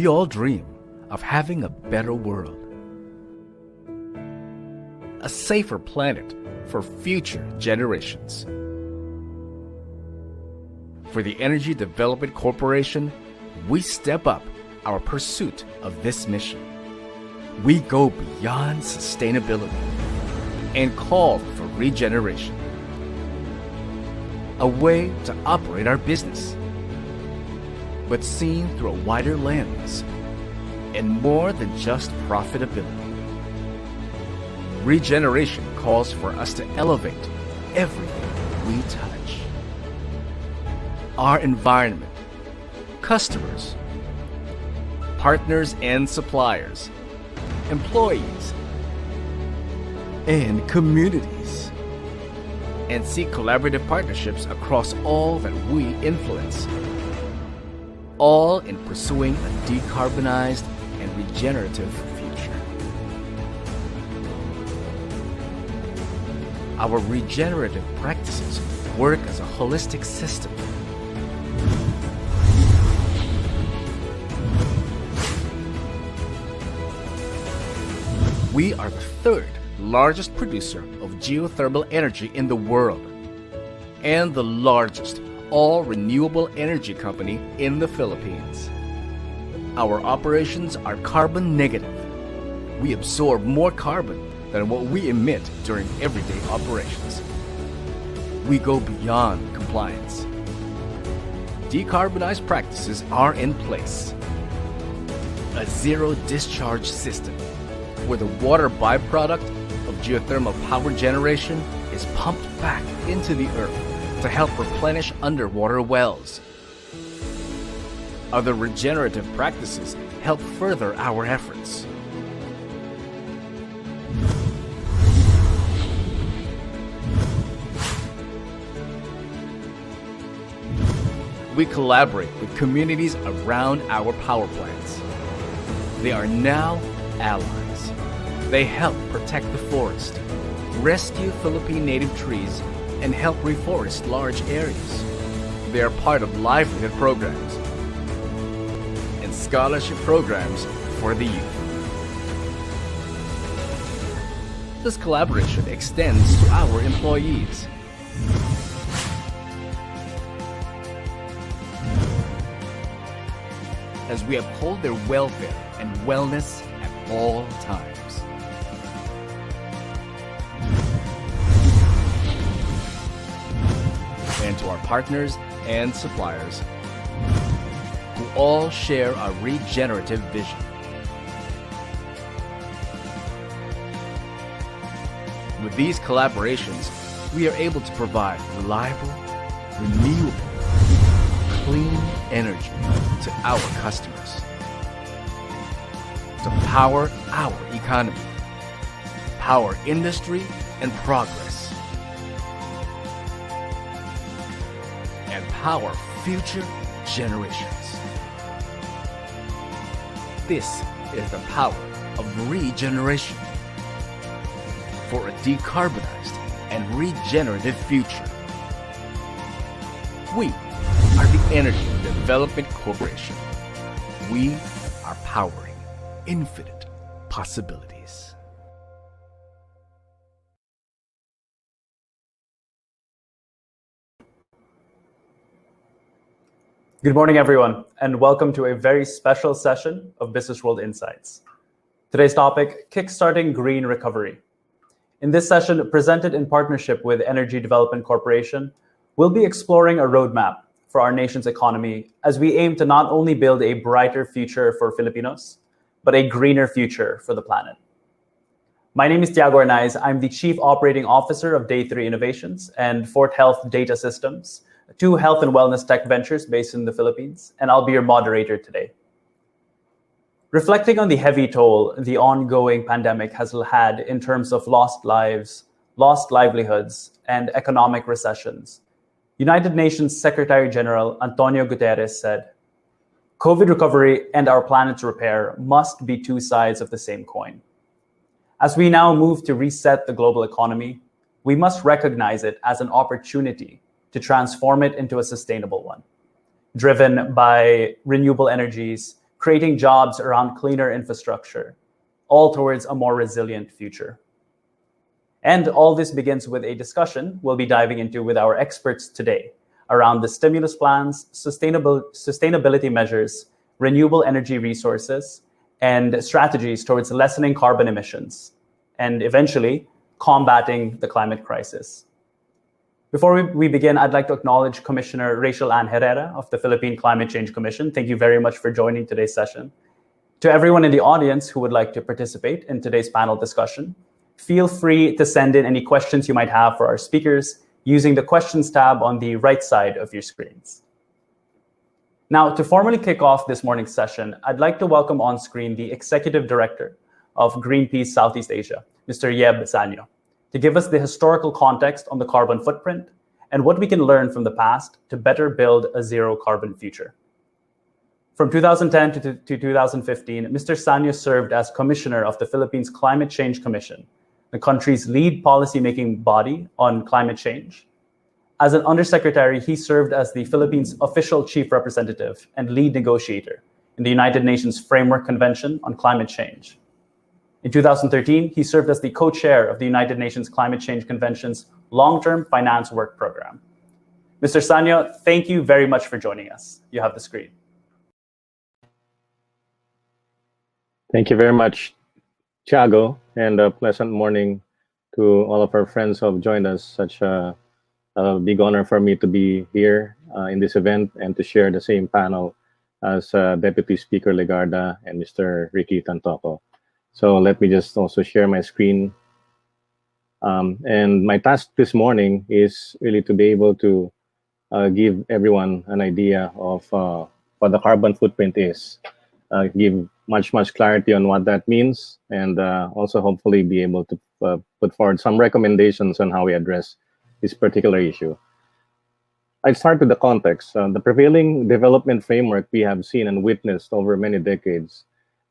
We all dream of having a better world, a safer planet for future generations. For the Energy Development Corporation, we step up our pursuit of this mission. We go beyond sustainability and call for regeneration, a way to operate our business, but seen through a wider lens and more than just profitability. Regeneration calls for us to elevate everything we touch. Our environment, customers, partners and suppliers, employees, and communities, and seek collaborative partnerships across all that we influence, all in pursuing a decarbonized and regenerative future. Our regenerative practices work as a holistic system. We are the third largest producer of geothermal energy in the world and the largest all-renewable energy company in the Philippines. Our operations are carbon negative. We absorb more carbon than what we emit during everyday operations. We go beyond compliance. Decarbonized practices are in place. A zero-discharge system, where the water byproduct of geothermal power generation is pumped back into the earth to help replenish underwater wells. Other regenerative practices help further our efforts. We collaborate with communities around our power plants. They are now allies. They help protect the forest, rescue Philippine native trees, and help reforest large areas. They are part of livelihood programs and scholarship programs for the youth. This collaboration extends to our employees. As we uphold their welfare and wellness at all times. And to our partners and suppliers, who all share our regenerative vision. With these collaborations, we are able to provide reliable, renewable, clean energy to our customers, to power our economy, power industry and progress, and power future generations. This is the power of regeneration for a decarbonized and regenerative future. We are the Energy Development Corporation. We are powering infinite possibilities. Good morning, everyone, and welcome to a very special session of BusinessWorld Insights. Today's topic, Kickstarting Green Recovery. In this session, presented in partnership with Energy Development Corporation, we'll be exploring a roadmap for our nation's economy as we aim to not only build a brighter future for Filipinos, but a greener future for the planet. My name is Tiago Arnaiz. I'm the Chief Operating Officer of Day 3 Innovations and Fort Health Data Systems, two health and wellness tech ventures based in the Philippines, and I'll be your moderator today. Reflecting on the heavy toll the ongoing pandemic has had in terms of lost lives, lost livelihoods, and economic recessions, United Nations Secretary General Antonio Guterres said, "COVID recovery and our planet's repair must be two sides of the same coin. As we now move to reset the global economy, we must recognize it as an opportunity to transform it into a sustainable one, driven by renewable energies, creating jobs around cleaner infrastructure, all towards a more resilient future. And all this begins with a discussion we'll be diving into with our experts today around the stimulus plans, sustainability measures, renewable energy resources, and strategies towards lessening carbon emissions, and eventually combating the climate crisis. Before we begin, I'd like to acknowledge Commissioner Rachel Ann Herrera of the Philippine Climate Change Commission. Thank you very much for joining today's session. To everyone in the audience who would like to participate in today's panel discussion, feel free to send in any questions you might have for our speakers using the questions tab on the right side of your screens. Now, to formally kick off this morning's session, I'd like to welcome on screen the Executive Director of Greenpeace Southeast Asia, Mr. Yeb Sanyo, to give us the historical context on the carbon footprint and what we can learn from the past to better build a zero carbon future. From 2010 to 2015, Mr. Sanyo served as Commissioner of the Philippines Climate Change Commission, the country's lead policymaking body on climate change. As an undersecretary, he served as the Philippines' official chief representative and lead negotiator in the United Nations Framework Convention on Climate Change. In 2013, he served as the co-chair of the United Nations Climate Change Convention's Long-Term Finance Work Program. Mr. Sanyo, thank you very much for joining us. You have the screen. Thank you very much, Thiago, and a pleasant morning to all of our friends who have joined us. Such a big honor for me to be here in this event and to share the same panel as Deputy Speaker Legarda and Mr. Ricky Tantoco. So let me just also share my screen. And my task this morning is really to be able to give everyone an idea of what the carbon footprint is, give much clarity on what that means, and also hopefully be able to put forward some recommendations on how we address this particular issue. I'd start with the context. The prevailing development framework we have seen and witnessed over many decades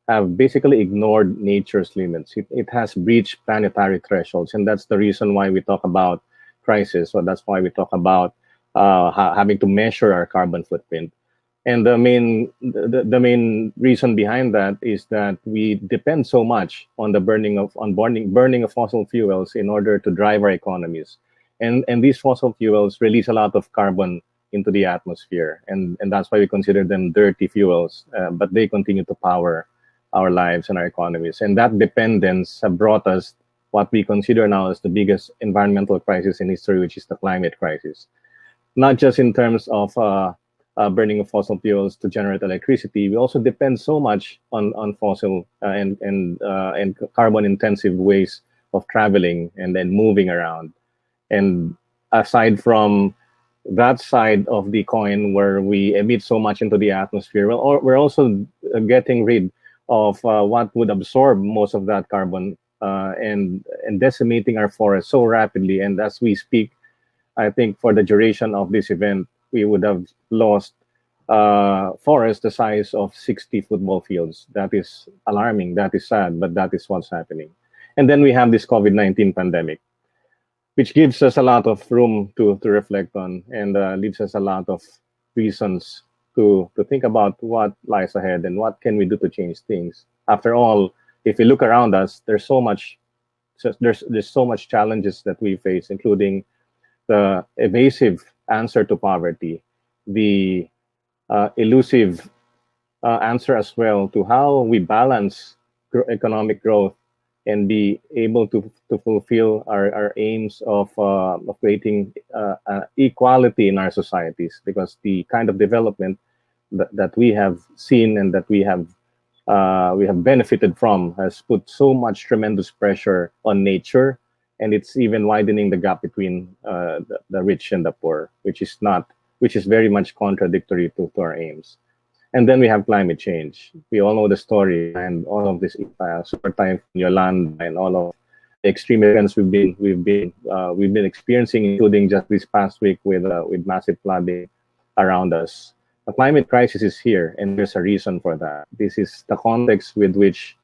have basically ignored nature's limits. It has breached planetary thresholds, and that's the reason why we talk about crisis. So that's why we talk about having to measure our carbon footprint. And the main reason behind that is that we depend so much on the burning of fossil fuels in order to drive our economies. And these fossil fuels release a lot of carbon into the atmosphere, and that's why we consider them dirty fuels, but they continue to power our lives and our economies. And that dependence have brought us what we consider now as the biggest environmental crisis in history, which is the climate crisis. Not just in terms of burning of fossil fuels to generate electricity, we also depend so much on fossil and carbon-intensive ways of traveling and then moving around. And aside from that side of the coin where we emit so much into the atmosphere, we're also getting rid of what would absorb most of that carbon and decimating our forests so rapidly. And as we speak, I think for the duration of this event, we would have lost forests the size of 60 football fields. That is alarming, that is sad, but that is what's happening. And then we have this COVID-19 pandemic, which gives us a lot of room to reflect on, and leaves us a lot of reasons to think about what lies ahead and what can we do to change things. After all, if we look around us, there's so much challenges that we face, including the evasive answer to poverty, the elusive answer as well to how we balance economic growth and be able to fulfill our aims of creating equality in our societies, because the kind of development that we have seen and that we have benefited from has put so much tremendous pressure on nature, and it's even widening the gap between the rich and the poor, which is very much contradictory to our aims. And then we have climate change. We all know the story and all of this super typhoon Yolanda and all of the extreme events we've been experiencing, including just this past week with massive flooding around us. The climate crisis is here, and there's a reason for that. This is the context with which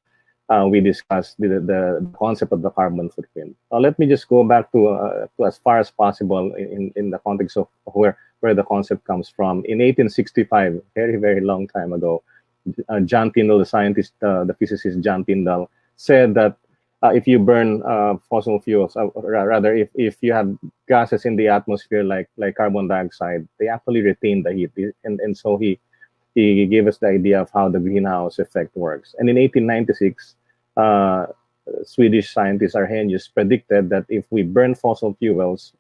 we discussed the concept of the carbon footprint. Let me just go back to as far as possible in the context of where the concept comes from. In 1865, very long time ago, John Tyndall, the scientist, the physicist John Tyndall, said that if you burn fossil fuels, rather if you have gases in the atmosphere like carbon dioxide, they actually retain the heat. And so he gave us the idea of how the greenhouse effect works. And in 1896, Swedish scientist Arrhenius predicted that if we burn fossil fuels,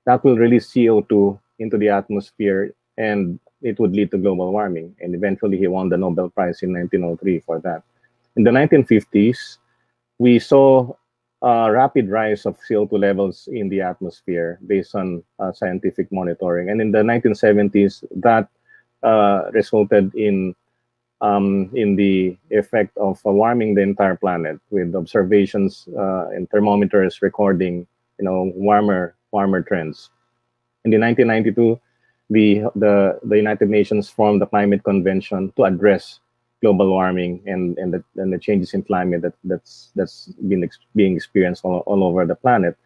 that will release CO2 into the atmosphere, and it would lead to global warming. And eventually, he won the Nobel Prize in 1903 for that. In the 1950s, we saw a rapid rise of CO2 levels in the atmosphere based on scientific monitoring. And in the 1970s, that resulted in the effect of warming the entire planet, with observations and thermometers recording, warmer trends. In the 1992, the United Nations formed the Climate Convention to address global warming and the changes in climate that's being experienced all over the planet.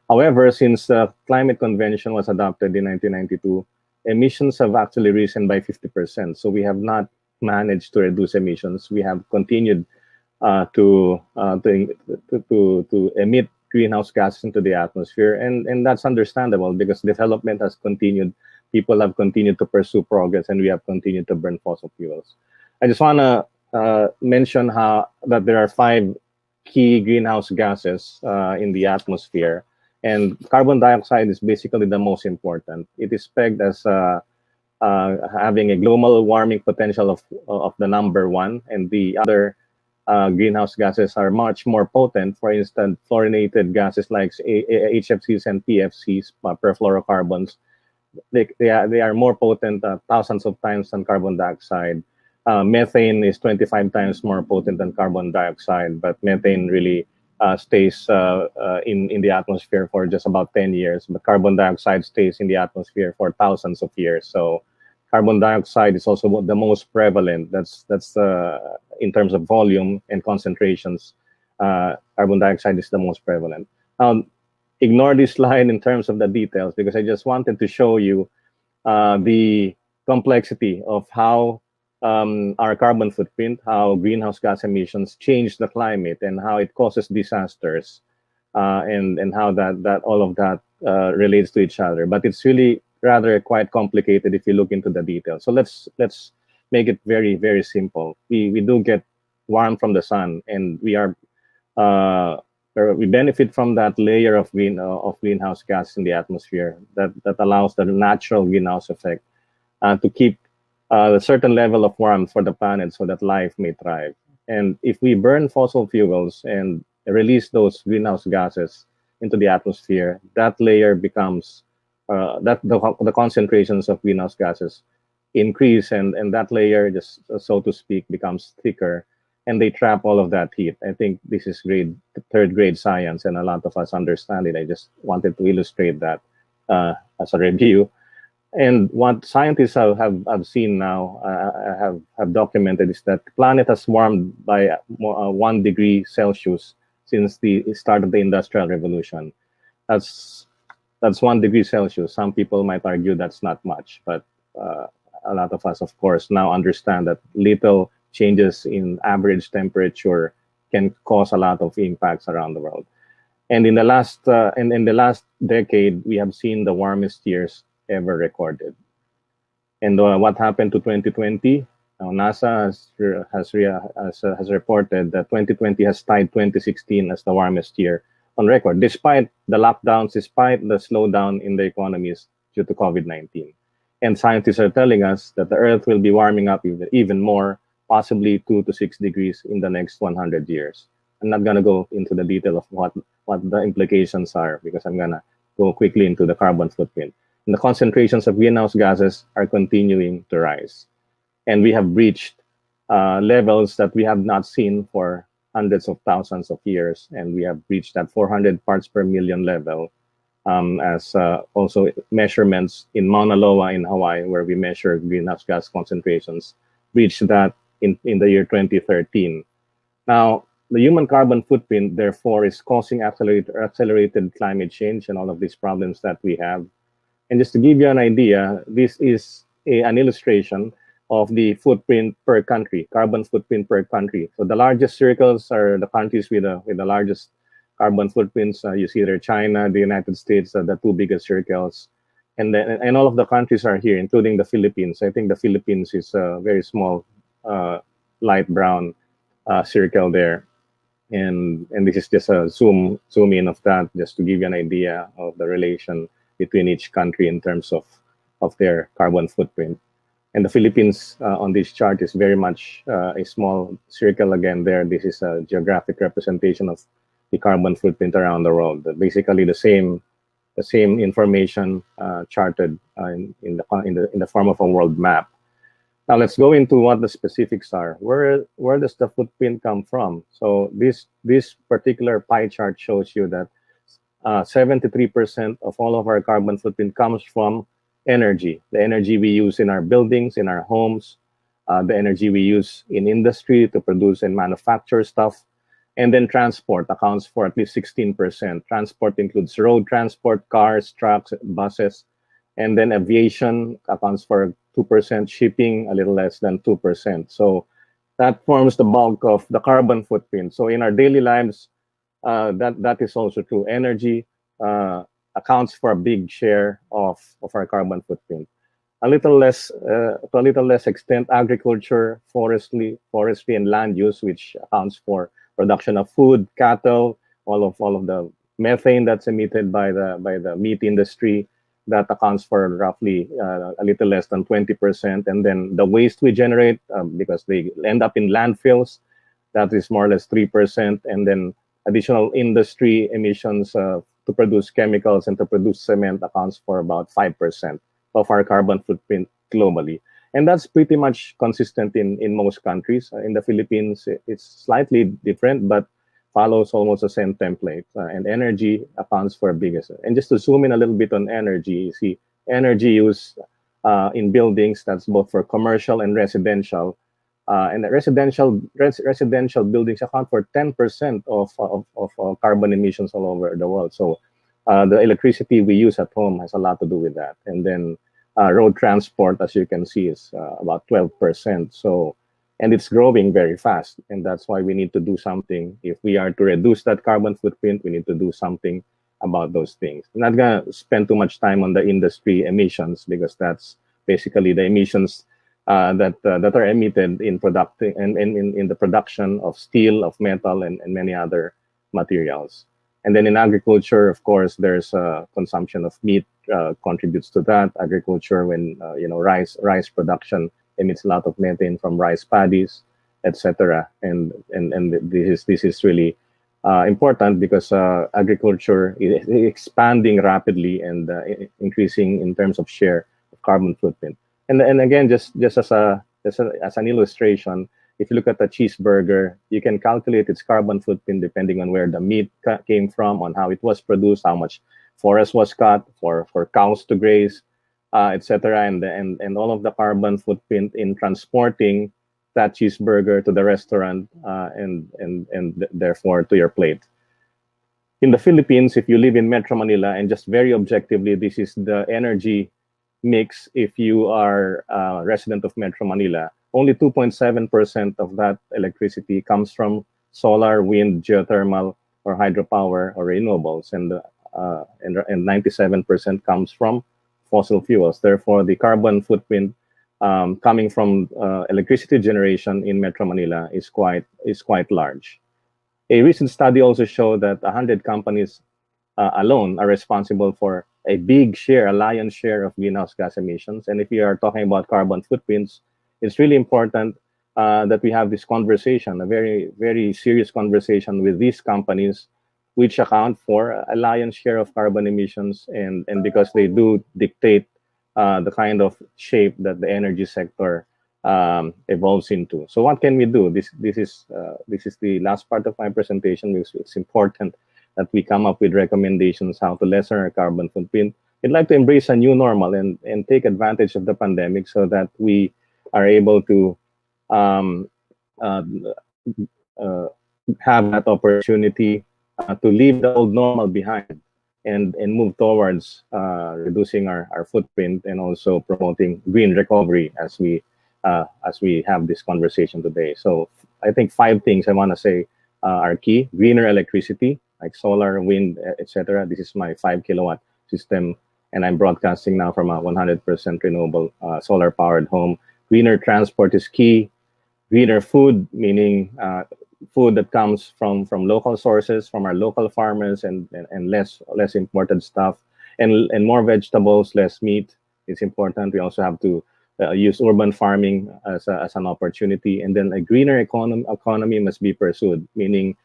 However, since the Climate Convention was adopted in 1992, emissions have actually risen by 50%. So we have not managed to reduce emissions. We have continued to emit greenhouse gases into the atmosphere, and that's understandable because development has continued. People have continued to pursue progress, and we have continued to burn fossil fuels. I just want to mention that there are 5 key greenhouse gases in the atmosphere, and carbon dioxide is basically the most important. It is pegged as having a global warming potential of the number 1, and the other greenhouse gases are much more potent. For instance, fluorinated gases like HFCs and PFCs, perfluorocarbons, they are more potent thousands of times than carbon dioxide. Methane is 25 times more potent than carbon dioxide, but methane really stays in the atmosphere for just about 10 years, but carbon dioxide stays in the atmosphere for thousands of years. So carbon dioxide is also the most prevalent. That's in terms of volume and concentrations. Carbon dioxide is the most prevalent. Ignore this slide in terms of the details because I just wanted to show you the complexity of how our carbon footprint, how greenhouse gas emissions change the climate, and how it causes disasters, and how that all of that relates to each other. But it's really rather quite complicated if you look into the details. So let's make it very, very simple. We do get warm from the sun, and we benefit from that layer of greenhouse gas in the atmosphere that allows the natural greenhouse effect to keep a certain level of warmth for the planet so that life may thrive. And if we burn fossil fuels and release those greenhouse gases into the atmosphere, that layer becomes the concentrations of greenhouse gases increase, and that layer, just so to speak, becomes thicker, and they trap all of that heat. I think this is third grade science, and a lot of us understand it. I just wanted to illustrate that as a review. And what scientists have seen now, have documented, is that the planet has warmed by 1 degree Celsius since the start of the Industrial Revolution. That's 1 degree Celsius. Some people might argue that's not much, but a lot of us, of course, now understand that little changes in average temperature can cause a lot of impacts around the world. And in the last decade, we have seen the warmest years ever recorded. And what happened to 2020? Now, NASA has reported that 2020 has tied 2016 as the warmest year on record, despite the lockdowns, despite the slowdown in the economies due to COVID-19. And scientists are telling us that the Earth will be warming up even more, possibly 2 to 6 degrees in the next 100 years. I'm not going to go into the detail of what the implications are because I'm going to go quickly into the carbon footprint. And the concentrations of greenhouse gases are continuing to rise. And we have reached levels that we have not seen for hundreds of thousands of years. And we have reached that 400 parts per million level, as also measurements in Mauna Loa in Hawaii, where we measure greenhouse gas concentrations, reached that in the year 2013. Now, the human carbon footprint, therefore, is causing accelerated climate change and all of these problems that we have. And just to give you an idea, this is an illustration of the footprint per country, carbon footprint per country. So the largest circles are the countries with the largest carbon footprints. You see there China, the United States, the two biggest circles. And all of the countries are here, including the Philippines. I think the Philippines is a very small, light brown circle there. And this is just a zoom in of that, just to give you an idea of the relation between each country in terms of their carbon footprint. And the Philippines on this chart is very much a small circle again there. This is a geographic representation of the carbon footprint around the world. Basically the same information charted in the form of a world map. Now let's go into what the specifics are. Where does the footprint come from? So this particular pie chart shows you that 73% of all of our carbon footprint comes from energy. The energy we use in our buildings, in our homes, the energy we use in industry to produce and manufacture stuff. And then transport accounts for at least 16%. Transport includes road transport, cars, trucks, buses. And then aviation accounts for 2%, shipping a little less than 2%. So that forms the bulk of the carbon footprint. So in our daily lives, that is also true. Energy accounts for a big share of our carbon footprint. To a little less extent, agriculture, forestry, and land use, which accounts for production of food, cattle, all of the methane that's emitted by the meat industry, that accounts for roughly a little less than 20%. And then the waste we generate, because they end up in landfills, that is more or less 3%. And then additional industry emissions to produce chemicals and to produce cement accounts for about 5% of our carbon footprint globally. And that's pretty much consistent in most countries. In the Philippines, it's slightly different, but follows almost the same template. And energy accounts for biggest. And just to zoom in a little bit on energy, you see energy use in buildings, that's both for commercial and residential. And the residential buildings account for 10% of carbon emissions all over the world. So the electricity we use at home has a lot to do with that. And then road transport, as you can see, is about 12%. So, and it's growing very fast. And that's why we need to do something. If we are to reduce that carbon footprint, we need to do something about those things. I'm not going to spend too much time on the industry emissions, because that's basically the emissions that are emitted in the production of steel, of metal, and many other materials. And then in agriculture, of course, there's consumption of meat contributes to that. Agriculture, when rice production emits a lot of methane from rice paddies, etc. And this is really important, because agriculture is expanding rapidly and increasing in terms of share of carbon footprint. And again, just as an illustration, if you look at the cheeseburger, you can calculate its carbon footprint depending on where the meat came from, on how it was produced, how much forest was cut for cows to graze, etc. And all of the carbon footprint in transporting that cheeseburger to the restaurant and therefore to your plate. In the Philippines, if you live in Metro Manila, and just very objectively, this is the energy mix if you are a resident of Metro Manila. Only 2.7% of that electricity comes from solar, wind, geothermal, or hydropower, or renewables, and 97% comes from fossil fuels. Therefore, the carbon footprint coming from electricity generation in Metro Manila is quite large. A recent study also showed that 100 companies alone are responsible for a big share, a lion's share of greenhouse gas emissions. And if we are talking about carbon footprints, it's really important that we have this conversation, a very, very serious conversation with these companies, which account for a lion's share of carbon emissions, and because they do dictate the kind of shape that the energy sector evolves into. So what can we do? This is the last part of my presentation, because it's important that we come up with recommendations how to lessen our carbon footprint. We'd like to embrace a new normal and take advantage of the pandemic, so that we are able to have that opportunity to leave the old normal behind and move towards reducing our footprint, and also promoting green recovery, as we as we have this conversation today. So I think 5 things I want to say are key: greener electricity, like solar, wind, etc. This is my 5 kilowatt system, and I'm broadcasting now from a 100% renewable solar powered home. Greener transport is key. Greener food, meaning food that comes from local sources, from our local farmers, and less imported stuff, and more vegetables, less meat. It's important. We also have to use urban farming as an opportunity, and then a greener economy must be pursued, meaning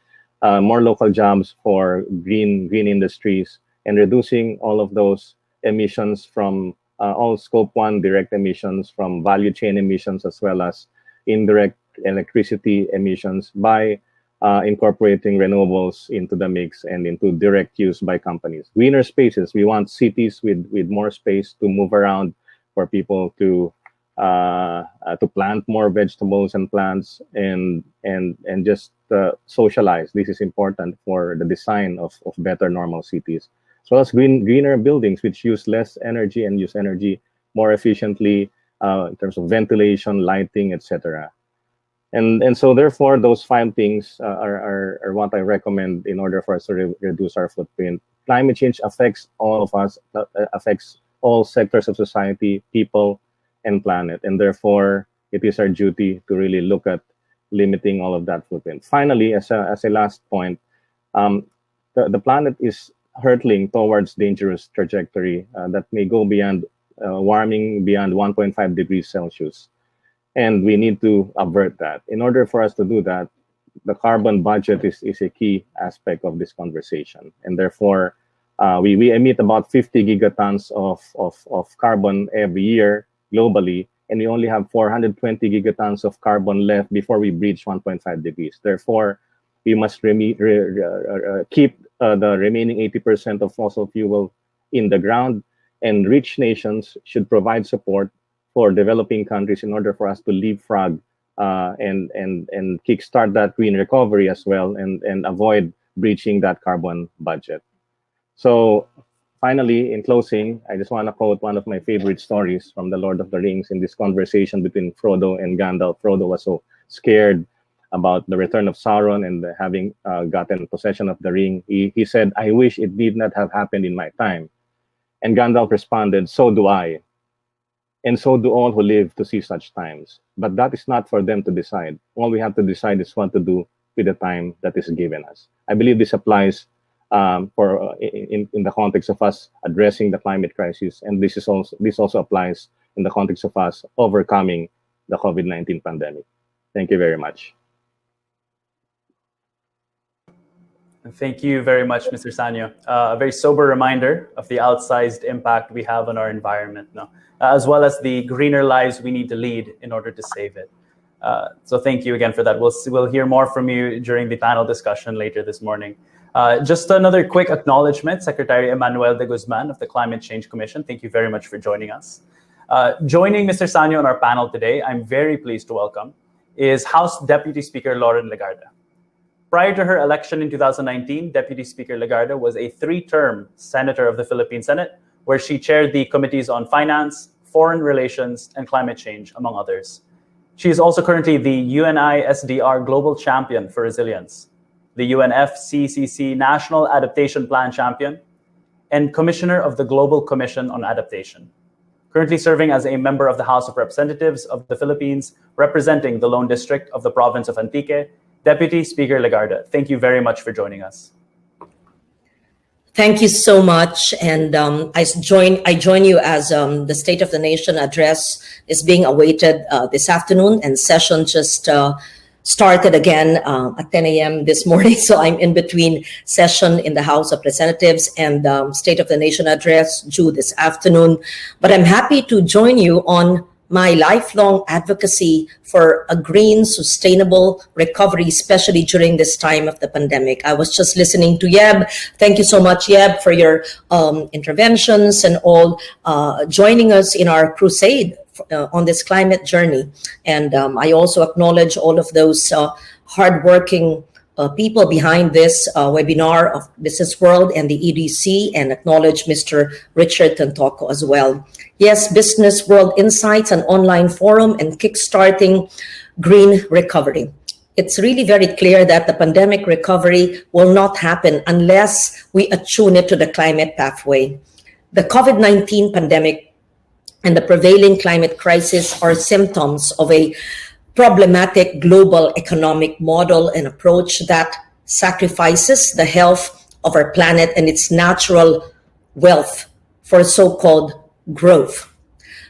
more local jobs for green industries, and reducing all of those emissions from all scope 1 direct emissions, from value chain emissions, as well as indirect electricity emissions, by incorporating renewables into the mix and into direct use by companies. Greener spaces. We want cities with more space to move around, for people to plant more vegetables and plants, and just socialize. This is important for the design of better normal cities. So as greener buildings which use less energy and use energy more efficiently in terms of ventilation, lighting, etc. And so therefore, those 5 things are what I recommend in order for us to reduce our footprint. Climate change affects all of us, affects all sectors of society, people, and planet. And therefore, it is our duty to really look at limiting all of that footprint. Finally, as a last point, the planet is hurtling towards dangerous trajectory that may go beyond warming beyond 1.5 degrees Celsius. And we need to avert that. In order for us to do that, the carbon budget is a key aspect of this conversation. And therefore, we emit about 50 gigatons of carbon every year globally, and we only have 420 gigatons of carbon left before we breach 1.5 degrees. Therefore, we must keep the remaining 80% of fossil fuel in the ground, and rich nations should provide support for developing countries in order for us to leapfrog and kickstart that green recovery as well, and avoid breaching that carbon budget. So finally, in closing, I just want to quote one of my favorite stories from The Lord of the Rings, in this conversation between Frodo and Gandalf. Frodo was so scared about the return of Sauron and having gotten possession of the ring. He said, "I wish it did not have happened in my time." And Gandalf responded, "So do I. And so do all who live to see such times. But that is not for them to decide. All we have to decide is what to do with the time that is given us." I believe this applies in the context of us addressing the climate crisis, and this also applies in the context of us overcoming the COVID-19 pandemic. Thank you very much. Thank you very much, Mr. Sanyo. A very sober reminder of the outsized impact we have on our environment now, as well as the greener lives we need to lead in order to save it. So thank you again for that. We'll hear more from you during the panel discussion later this morning. Just another quick acknowledgement, Secretary Emmanuel de Guzman of the Climate Change Commission. Thank you very much for joining us. Joining Mr. Sanyo on our panel today, I'm very pleased to welcome, is House Deputy Speaker Lauren Legarda. Prior to her election in 2019, Deputy Speaker Legarda was a 3-term senator of the Philippine Senate, where she chaired the committees on finance, foreign relations, and climate change, among others. She is also currently the UNISDR Global Champion for Resilience, the UNFCCC National Adaptation Plan Champion, and Commissioner of the Global Commission on Adaptation. Currently serving as a member of the House of Representatives of the Philippines, representing the Lone District of the Province of Antique, Deputy Speaker Legarda, thank you very much for joining us. Thank you so much. And I join you as the State of the Nation address is being awaited this afternoon, and session just started again at 10 a.m. this morning. So I'm in between session in the House of Representatives and State of the Nation address due this afternoon. But I'm happy to join you on my lifelong advocacy for a green, sustainable recovery, especially during this time of the pandemic. I was just listening to Yeb. Thank you so much, Yeb, for your interventions and all joining us in our crusade on this climate journey. And I also acknowledge all of those hardworking people behind this webinar of Business World and the EDC, and acknowledge Mr. Richard Tantoco as well. Yes, Business World Insights, an online forum, and Kickstarting Green Recovery. It's really very clear that the pandemic recovery will not happen unless we attune it to the climate pathway. The COVID-19 pandemic and the prevailing climate crisis are symptoms of a problematic global economic model and approach that sacrifices the health of our planet and its natural wealth for so-called growth.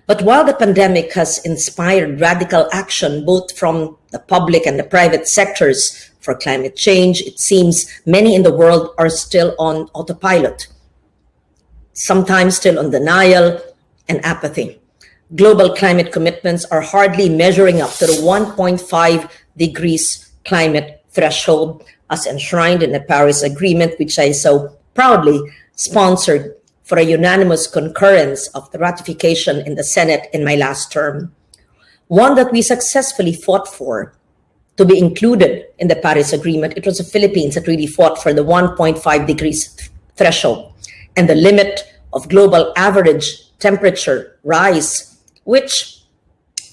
But while the pandemic has inspired radical action, both from the public and the private sectors for climate change, it seems many in the world are still on autopilot, sometimes still on denial and apathy. Global climate commitments are hardly measuring up to the 1.5 degrees climate threshold as enshrined in the Paris Agreement, which I so proudly sponsored for a unanimous concurrence of the ratification in the Senate in my last term. One that we successfully fought for to be included in the Paris Agreement. It was the Philippines that really fought for the 1.5 degrees threshold and the limit of global average temperature rise, which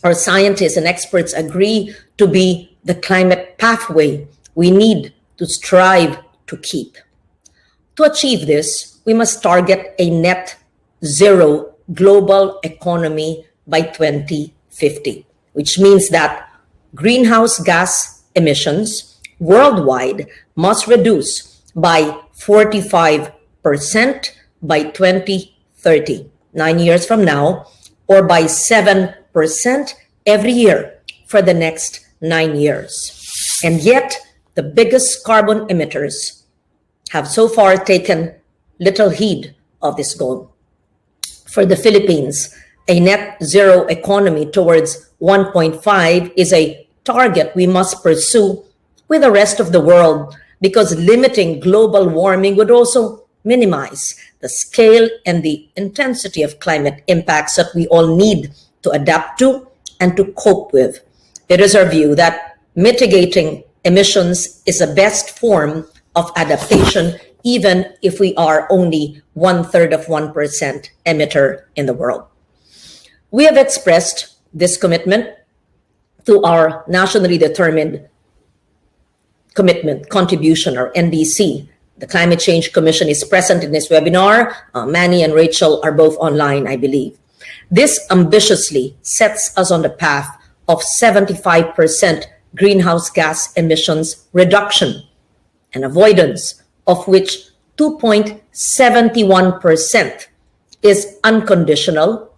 our scientists and experts agree to be the climate pathway we need to strive to keep. To achieve this, we must target a net zero global economy by 2050, which means that greenhouse gas emissions worldwide must reduce by 45% by 2030, 9 years from now, or by 7% every year for the next 9 years. And yet, the biggest carbon emitters have so far taken little heed of this goal. For the Philippines, a net zero economy towards 1.5 is a target we must pursue with the rest of the world, because limiting global warming would also minimize the scale and the intensity of climate impacts that we all need to adapt to and to cope with. It is our view that mitigating emissions is the best form of adaptation, even if we are only 1/3 of 1% emitter in the world. We have expressed this commitment to our nationally determined commitment contribution, or NDC. The Climate Change Commission is present in this webinar. Manny and Rachel are both online, I believe. This ambitiously sets us on the path of 75% greenhouse gas emissions reduction and avoidance, of which 2.71% is unconditional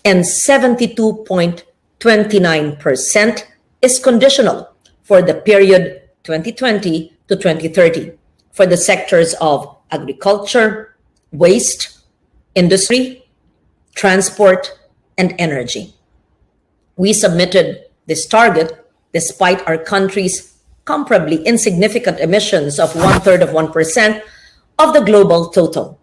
and 72.29% is conditional for the period 2020 to 2030 for the sectors of agriculture, waste, industry, transport, and energy. We submitted this target despite our country's comparably insignificant emissions of 1/3 of 1% of the global total,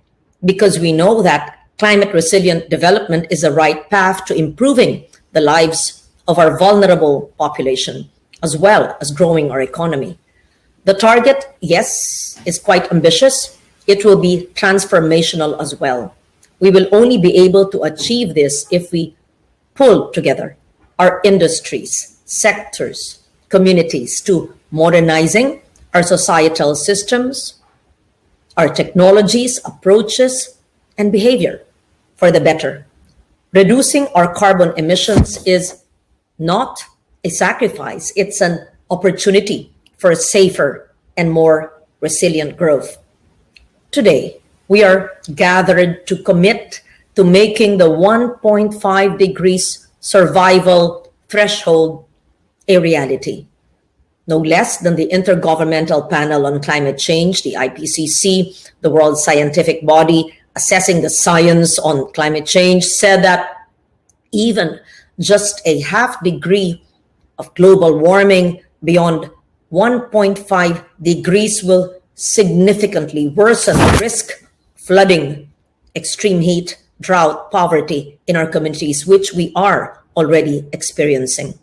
because we know that climate resilient development is the right path to improving the lives of our vulnerable population, as well as growing our economy. The target, yes, is quite ambitious. It will be transformational as well. We will only be able to achieve this if we pull together our industries, sectors, communities to modernizing our societal systems, our technologies, approaches, and behavior for the better. Reducing our carbon emissions is not a sacrifice. It's an opportunity for safer and more resilient growth. Today, we are gathered to commit to making the 1.5 degrees survival threshold a reality. No less than the Intergovernmental Panel on Climate Change, the IPCC, the world scientific body assessing the science on climate change, said that even just a 0.5 degree of global warming beyond 1.5 degrees will significantly worsen the risk, flooding, extreme heat, drought, poverty in our communities, which we are already experiencing.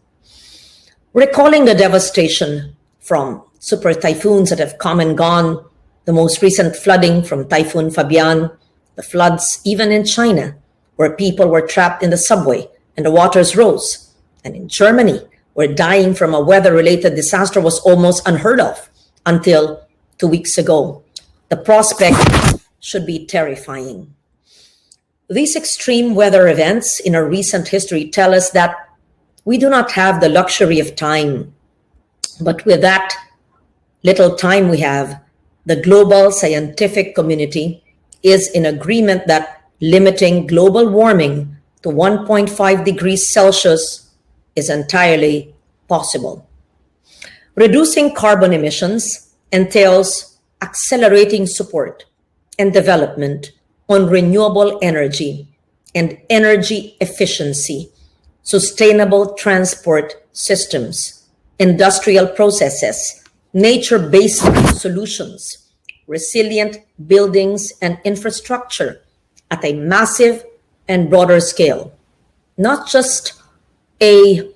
Recalling the devastation from super typhoons that have come and gone, the most recent flooding from Typhoon Fabian, the floods even in China, where people were trapped in the subway and the waters rose, and in Germany, where dying from a weather-related disaster was almost unheard of until 2 weeks ago. The prospect should be terrifying. These extreme weather events in our recent history tell us that we do not have the luxury of time. But with that little time we have, the global scientific community is in agreement that limiting global warming to 1.5 degrees Celsius is entirely possible. Reducing carbon emissions entails accelerating support and development on renewable energy and energy efficiency, sustainable transport systems, industrial processes, nature-based solutions, resilient buildings and infrastructure at a massive and broader scale. Not just a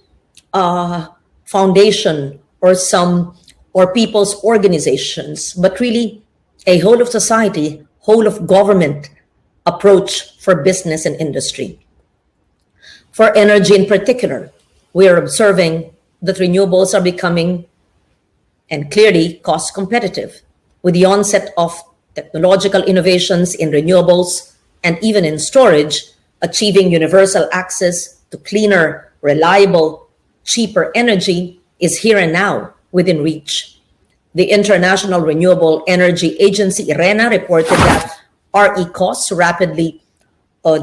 foundation or people's organizations, but really a whole of society, whole of government approach for business and industry. For energy in particular, we are observing that renewables are becoming and clearly cost competitive with the onset of technological innovations in renewables and even in storage. Achieving universal access to cleaner, reliable, cheaper energy is here and now within reach. The International Renewable Energy Agency, IRENA, reported that RE costs rapidly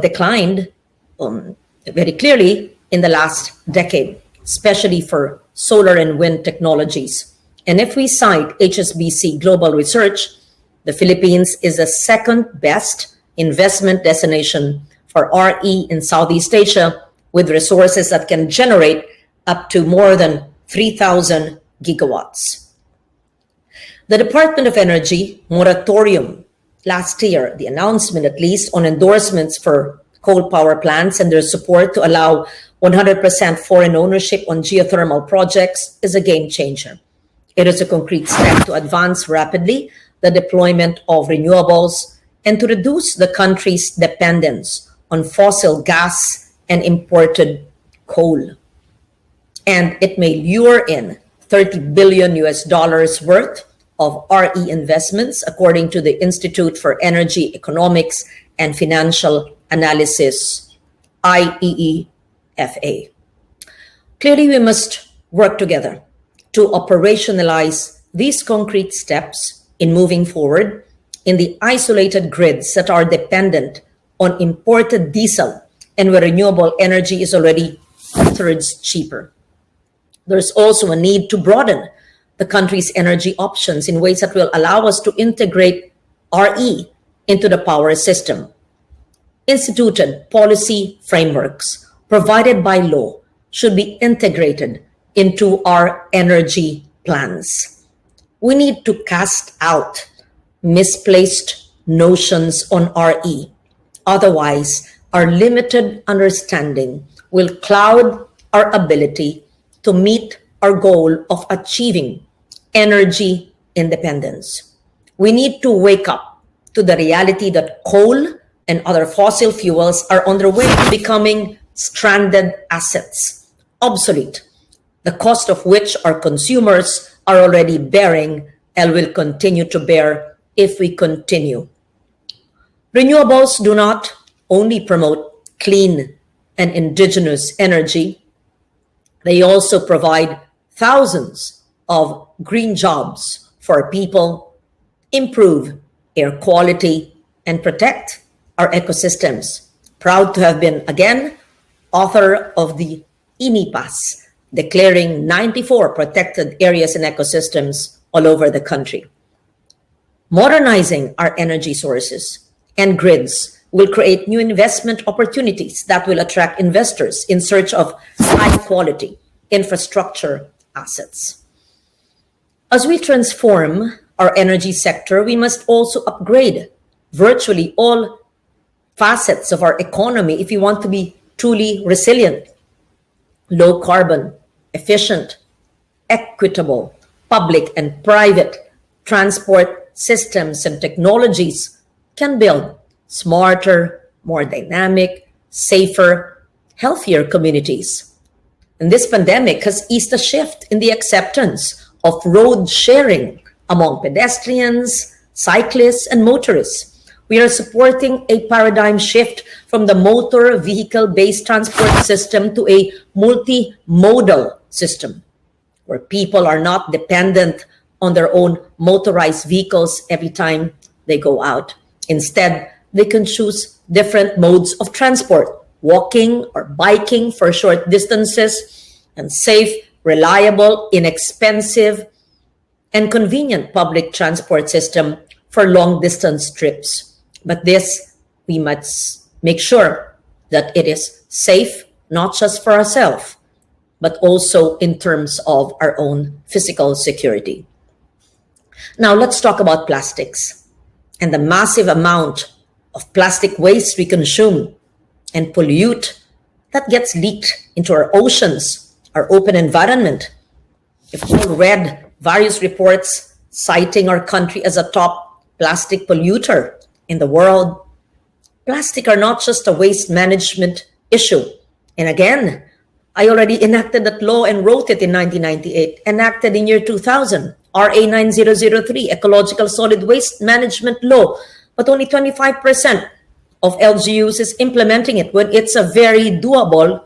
declined very clearly in the last decade, especially for solar and wind technologies. And if we cite HSBC Global Research, the Philippines is the second best investment destination for RE in Southeast Asia, with resources that can generate up to more than 3,000 gigawatts. The Department of Energy moratorium last year, the announcement at least on endorsements for coal power plants and their support to allow 100% foreign ownership on geothermal projects is a game changer. It is a concrete step to advance rapidly the deployment of renewables and to reduce the country's dependence on fossil gas and imported coal. And it may lure in $30 billion worth of RE investments, according to the Institute for Energy Economics and Financial Analysis, IEEFA. Clearly, we must work together to operationalize these concrete steps in moving forward in the isolated grids that are dependent on imported diesel and where renewable energy is already 2/3 cheaper. There's also a need to broaden the country's energy options in ways that will allow us to integrate RE into the power system. Instituted policy frameworks provided by law should be integrated into our energy plans. We need to cast out misplaced notions on RE. Otherwise, our limited understanding will cloud our ability to meet our goal of achieving energy independence. We need to wake up to the reality that coal and other fossil fuels are on their way to becoming stranded assets, obsolete, the cost of which our consumers are already bearing and will continue to bear if we continue. Renewables do not only promote clean and indigenous energy, they also provide thousands of green jobs for people, improve air quality, and protect our ecosystems. Proud to have been, again, author of the INIPAS, declaring 94 protected areas and ecosystems all over the country. Modernizing our energy sources and grids will create new investment opportunities that will attract investors in search of high-quality infrastructure assets. As we transform our energy sector, we must also upgrade virtually all facets of our economy if we want to be truly resilient, low carbon, efficient, equitable, public and private transport systems and technologies can build smarter, more dynamic, safer, healthier communities. And this pandemic has eased a shift in the acceptance of road sharing among pedestrians, cyclists, and motorists. We are supporting a paradigm shift from the motor vehicle-based transport system to a multimodal system, where people are not dependent on their own motorized vehicles every time they go out. Instead, they can choose different modes of transport, walking or biking for short distances, and safe, reliable, inexpensive, and convenient public transport system for long distance trips. But this, we must make sure that it is safe, not just for ourselves, but also in terms of our own physical security. Now let's talk about plastics and the massive amount of plastic waste we consume and pollute that gets leaked into our oceans, our open environment. If you read various reports citing our country as a top plastic polluter in the world, plastic are not just a waste management issue. And again, I already enacted that law and wrote it in 1998, enacted in year 2000, RA 9003, Ecological Solid Waste Management Law, but only 25% of LGUs is implementing it when it's a very doable,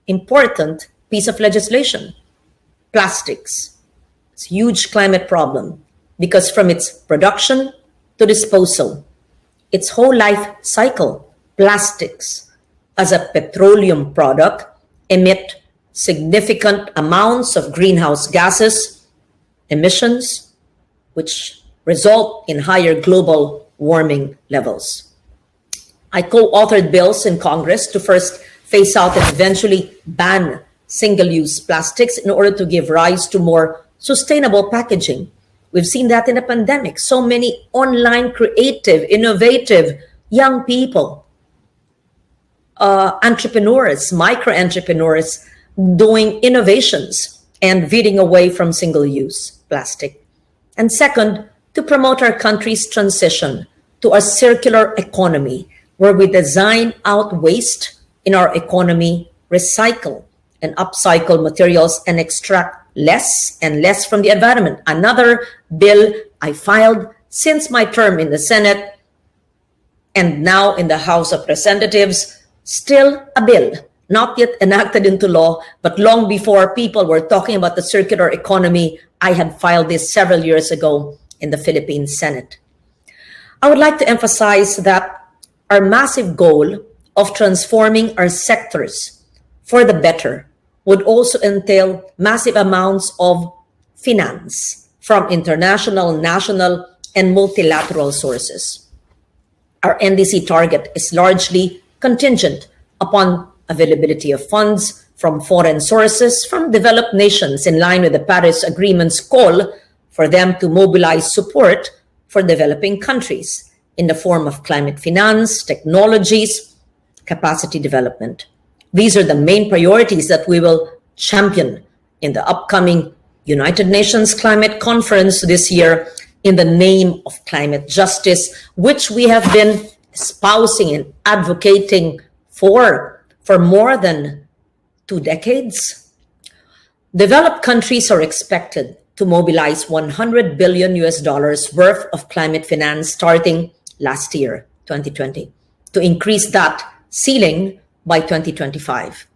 important piece of legislation. Plastics. It's a huge climate problem because from its production to disposal, its whole life cycle, plastics as a petroleum product emit significant amounts of greenhouse gases emissions, which result in higher global warming levels. I co-authored bills in Congress to first phase out and eventually ban single-use plastics in order to give rise to more sustainable packaging. We've seen that in the pandemic. So many online, creative, innovative young people, entrepreneurs, micro-entrepreneurs doing innovations and veering away from single-use plastic. And second, to promote our country's transition to a circular economy where we design out waste in our economy, recycle and upcycle materials, and extract less and less from the environment. Another bill I filed since my term in the Senate and now in the House of Representatives, still a bill, not yet enacted into law, but long before people were talking about the circular economy, I had filed this several years ago in the Philippine Senate. I would like to emphasize that our massive goal of transforming our sectors for the better would also entail massive amounts of finance from international, national, and multilateral sources. Our NDC target is largely contingent upon availability of funds from foreign sources from developed nations in line with the Paris Agreement's call for them to mobilize support for developing countries in the form of climate finance, technologies, capacity development. These are the main priorities that we will champion in the upcoming United Nations Climate Conference this year in the name of climate justice, which we have been espousing and advocating for more than 2 decades. Developed countries are expected to mobilize $100 billion worth of climate finance starting last year, 2020, to increase that ceiling by 2025.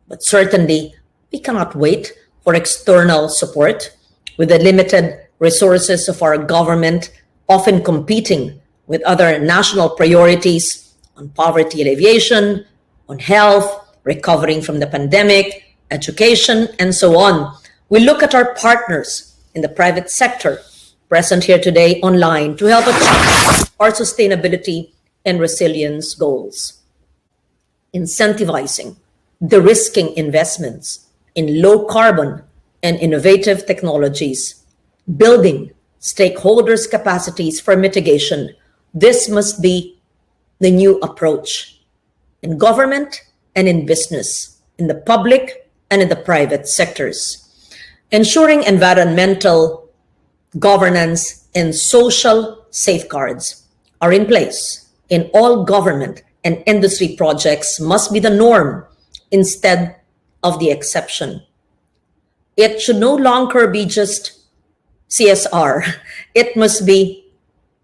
But certainly, we cannot wait for external support with the limited resources of our government, often competing with other national priorities on poverty alleviation, on health, recovering from the pandemic, education, and so on. We look at our partners in the private sector present here today online to help achieve our sustainability and resilience goals. Incentivizing, de-risking investments in low carbon and innovative technologies, building stakeholders' capacities for mitigation. This must be the new approach in government and in business, in the public and in the private sectors. Ensuring environmental governance and social safeguards are in place in all government and industry projects must be the norm instead of the exception. It should no longer be just CSR. It must be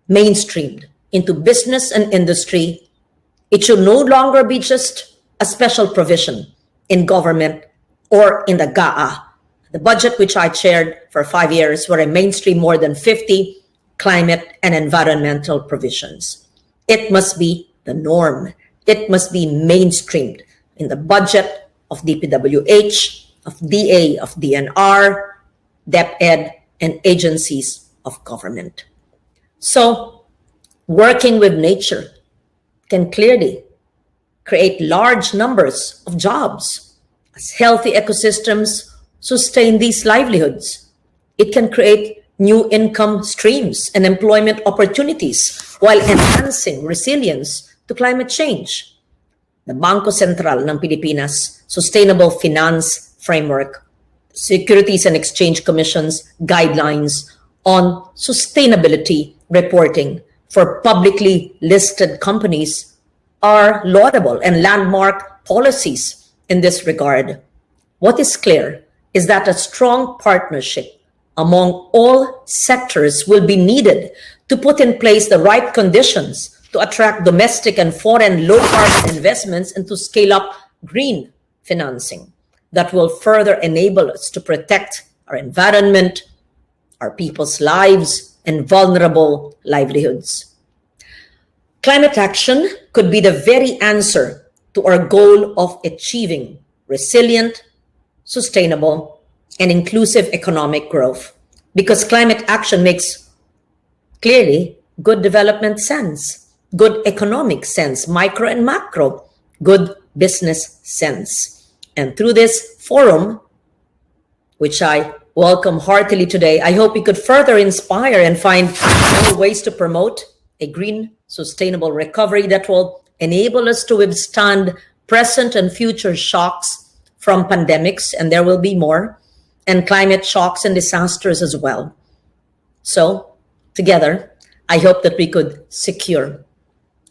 mainstreamed into business and industry. It should no longer be just a special provision in government or in the GAA, the budget which I chaired for 5 years, where I mainstream more than 50 climate and environmental provisions. It must be the norm. It must be mainstreamed in the budget of DPWH, of DA, of DNR, DepEd, and agencies of government. So, working with nature can clearly create large numbers of jobs. As healthy ecosystems sustain these livelihoods, it can create new income streams and employment opportunities while enhancing resilience to climate change. The Bangko Sentral ng Pilipinas Sustainable Finance Framework, Securities and Exchange Commission's guidelines on sustainability reporting for publicly listed companies are laudable and landmark policies in this regard. What is clear is that a strong partnership among all sectors will be needed to put in place the right conditions to attract domestic and foreign low-carbon investments and to scale up green financing that will further enable us to protect our environment, our people's lives, and vulnerable livelihoods. Climate action could be the very answer to our goal of achieving resilient, sustainable, and inclusive economic growth, because climate action makes clearly good development sense, good economic sense, micro and macro, good business sense. And through this forum, which I welcome heartily today, I hope we could further inspire and find more ways to promote a green, sustainable recovery that will enable us to withstand present and future shocks from pandemics, and there will be more, and climate shocks and disasters as well. So, together, I hope that we could secure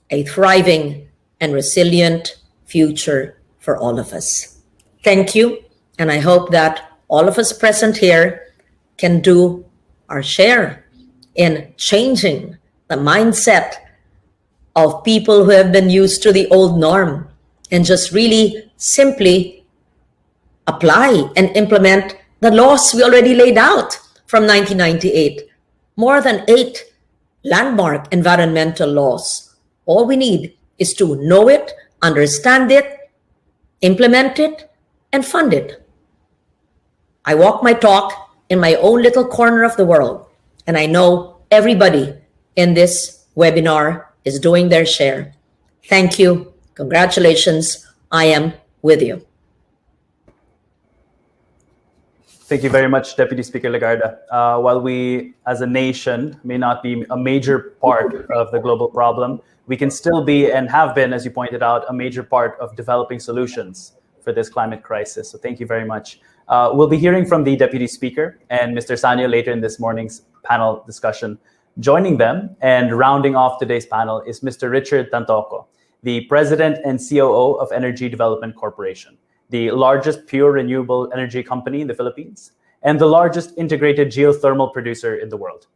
a thriving and resilient future for all of us. Thank you, and I hope that all of us present here can do our share in changing the mindset of people who have been used to the old norm and just really simply apply and implement the laws we already laid out from 1998. More than 8 landmark environmental laws. All we need is to know it, understand it, implement it, and fund it. I walk my talk in my own little corner of the world, and I know everybody in this webinar is doing their share. Thank you. Congratulations. I am with you. Thank you very much, Deputy Speaker Legarda. While we, as a nation, may not be a major part of the global problem, we can still be and have been, as you pointed out, a major part of developing solutions for this climate crisis. So thank you very much. We'll be hearing from the Deputy Speaker and Mr. Sanyo later in this morning's panel discussion. Joining them and rounding off today's panel is Mr. Richard Tantoco, the President and COO of Energy Development Corporation, the largest pure renewable energy company in the Philippines, and the largest integrated geothermal producer in the world.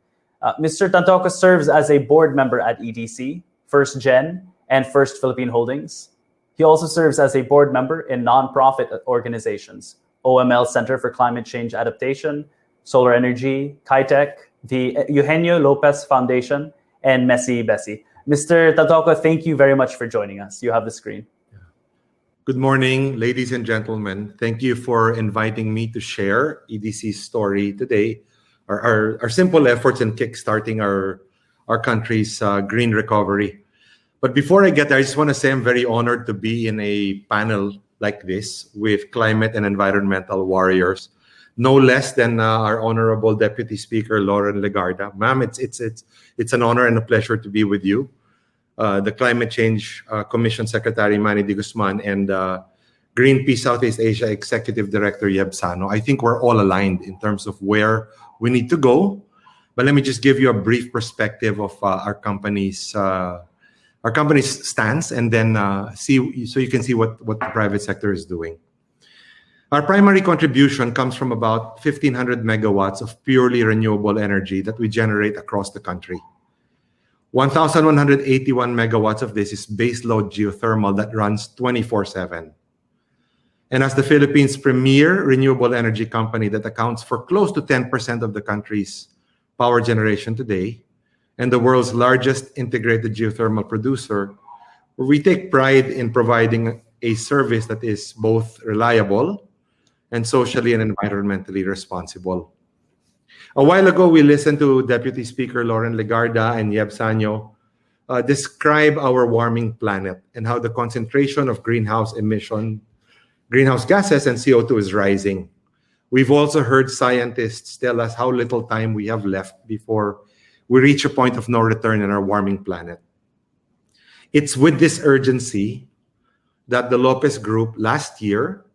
Mr. Tantoco serves as a board member at EDC, First Gen, and First Philippine Holdings. He also serves as a board member in nonprofit organizations, OML Center for Climate Change Adaptation, Solar Energy, KaiTech, the Eugenio Lopez Foundation, and Messi Bessie. Mr. Tantoco, thank you very much for joining us. You have the screen. Good morning, ladies and gentlemen. Thank you for inviting me to share EDC's story today, our simple efforts in kickstarting our country's green recovery. But before I get there, I just want to say I'm very honored to be in a panel like this with climate and environmental warriors, no less than our honorable Deputy Speaker, Lauren Legarda. Ma'am, it's an honor and a pleasure to be with you. The Climate Change Commission Secretary, Manny D. Guzman, and Greenpeace Southeast Asia Executive Director Yeb Sano. I think we're all aligned in terms of where we need to go. But let me just give you a brief perspective of our company's stance, and then see so you can see what the private sector is doing. Our primary contribution comes from about 1,500 megawatts of purely renewable energy that we generate across the country. 1,181 megawatts of this is baseload geothermal that runs 24/7. And as the Philippines' premier renewable energy company that accounts for close to 10% of the country's power generation today, and the world's largest integrated geothermal producer, we take pride in providing a service that is both reliable and socially and environmentally responsible. A while ago, we listened to Deputy Speaker Lauren Legarda and Yeb Sano describe our warming planet and how the concentration of greenhouse gases and CO2 is rising. We've also heard scientists tell us how little time we have left before we reach a point of no return in our warming planet. It's with this urgency that the Lopez Group last year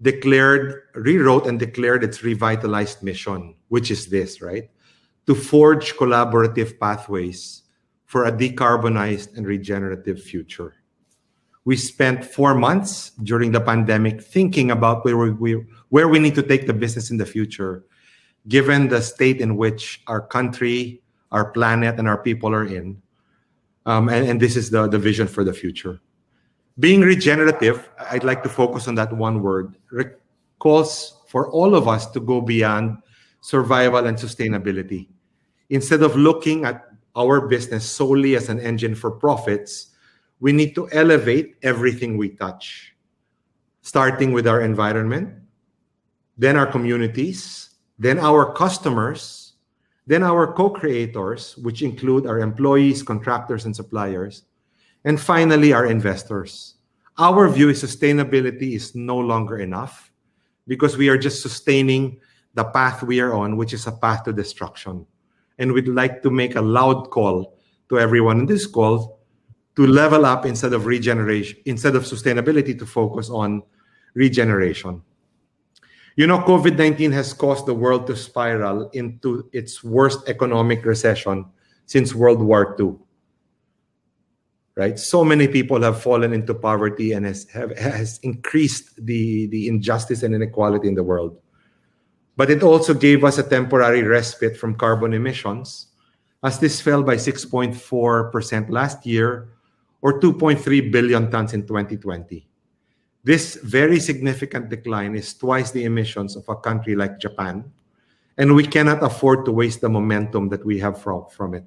rewrote and declared its revitalized mission, which is this, right? To forge collaborative pathways for a decarbonized and regenerative future. We spent 4 months during the pandemic thinking about where we need to take the business in the future, given the state in which our country, our planet, and our people are in. And this is the vision for the future. Being regenerative, I'd like to focus on that one word, calls for all of us to go beyond survival and sustainability. Instead of looking at our business solely as an engine for profits, we need to elevate everything we touch, starting with our environment, then our communities, then our customers, then our co-creators, which include our employees, contractors, and suppliers, and finally, our investors. Our view is sustainability is no longer enough because we are just sustaining the path we are on, which is a path to destruction. And we'd like to make a loud call to everyone in this call to level up instead of sustainability, to focus on regeneration. You know, COVID-19 has caused the world to spiral into its worst economic recession since World War II. Right? So many people have fallen into poverty and has increased the injustice and inequality in the world. But it also gave us a temporary respite from carbon emissions, as this fell by 6.4% last year, or 2.3 billion tons in 2020. This very significant decline is twice the emissions of a country like Japan, and we cannot afford to waste the momentum that we have from it.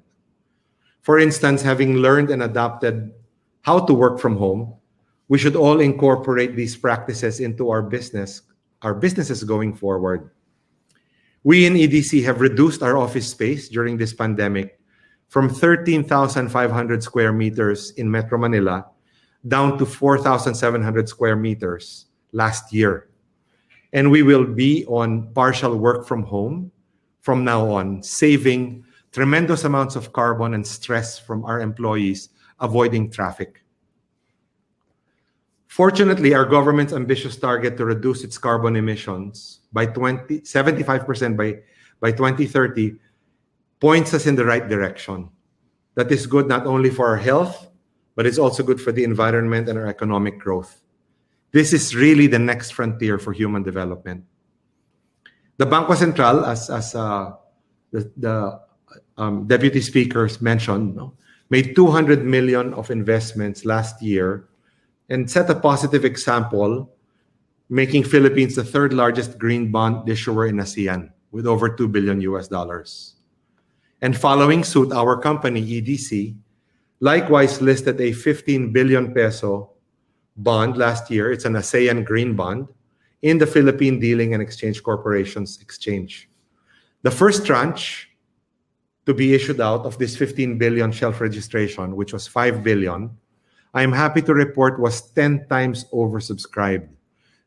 For instance, having learned and adapted how to work from home, we should all incorporate these practices into our businesses going forward. We in EDC have reduced our office space during this pandemic from 13,500 square meters in Metro Manila down to 4,700 square meters last year. And we will be on partial work from home from now on, saving tremendous amounts of carbon and stress from our employees avoiding traffic. Fortunately, our government's ambitious target to reduce its carbon emissions by 75% by 2030 points us in the right direction. That is good not only for our health, but it's also good for the environment and our economic growth. This is really the next frontier for human development. The Bangko Sentral, as the deputy speakers mentioned, made 200 million of investments last year and set a positive example, making Philippines the third largest green bond issuer in ASEAN with over $2 billion. And following suit, our company, EDC, likewise listed a 15 billion peso bond last year. It's an ASEAN green bond in the Philippine Dealing and Exchange Corporation's exchange. The first tranche to be issued out of this 15 billion shelf registration, which was 5 billion, I'm happy to report was 10 times oversubscribed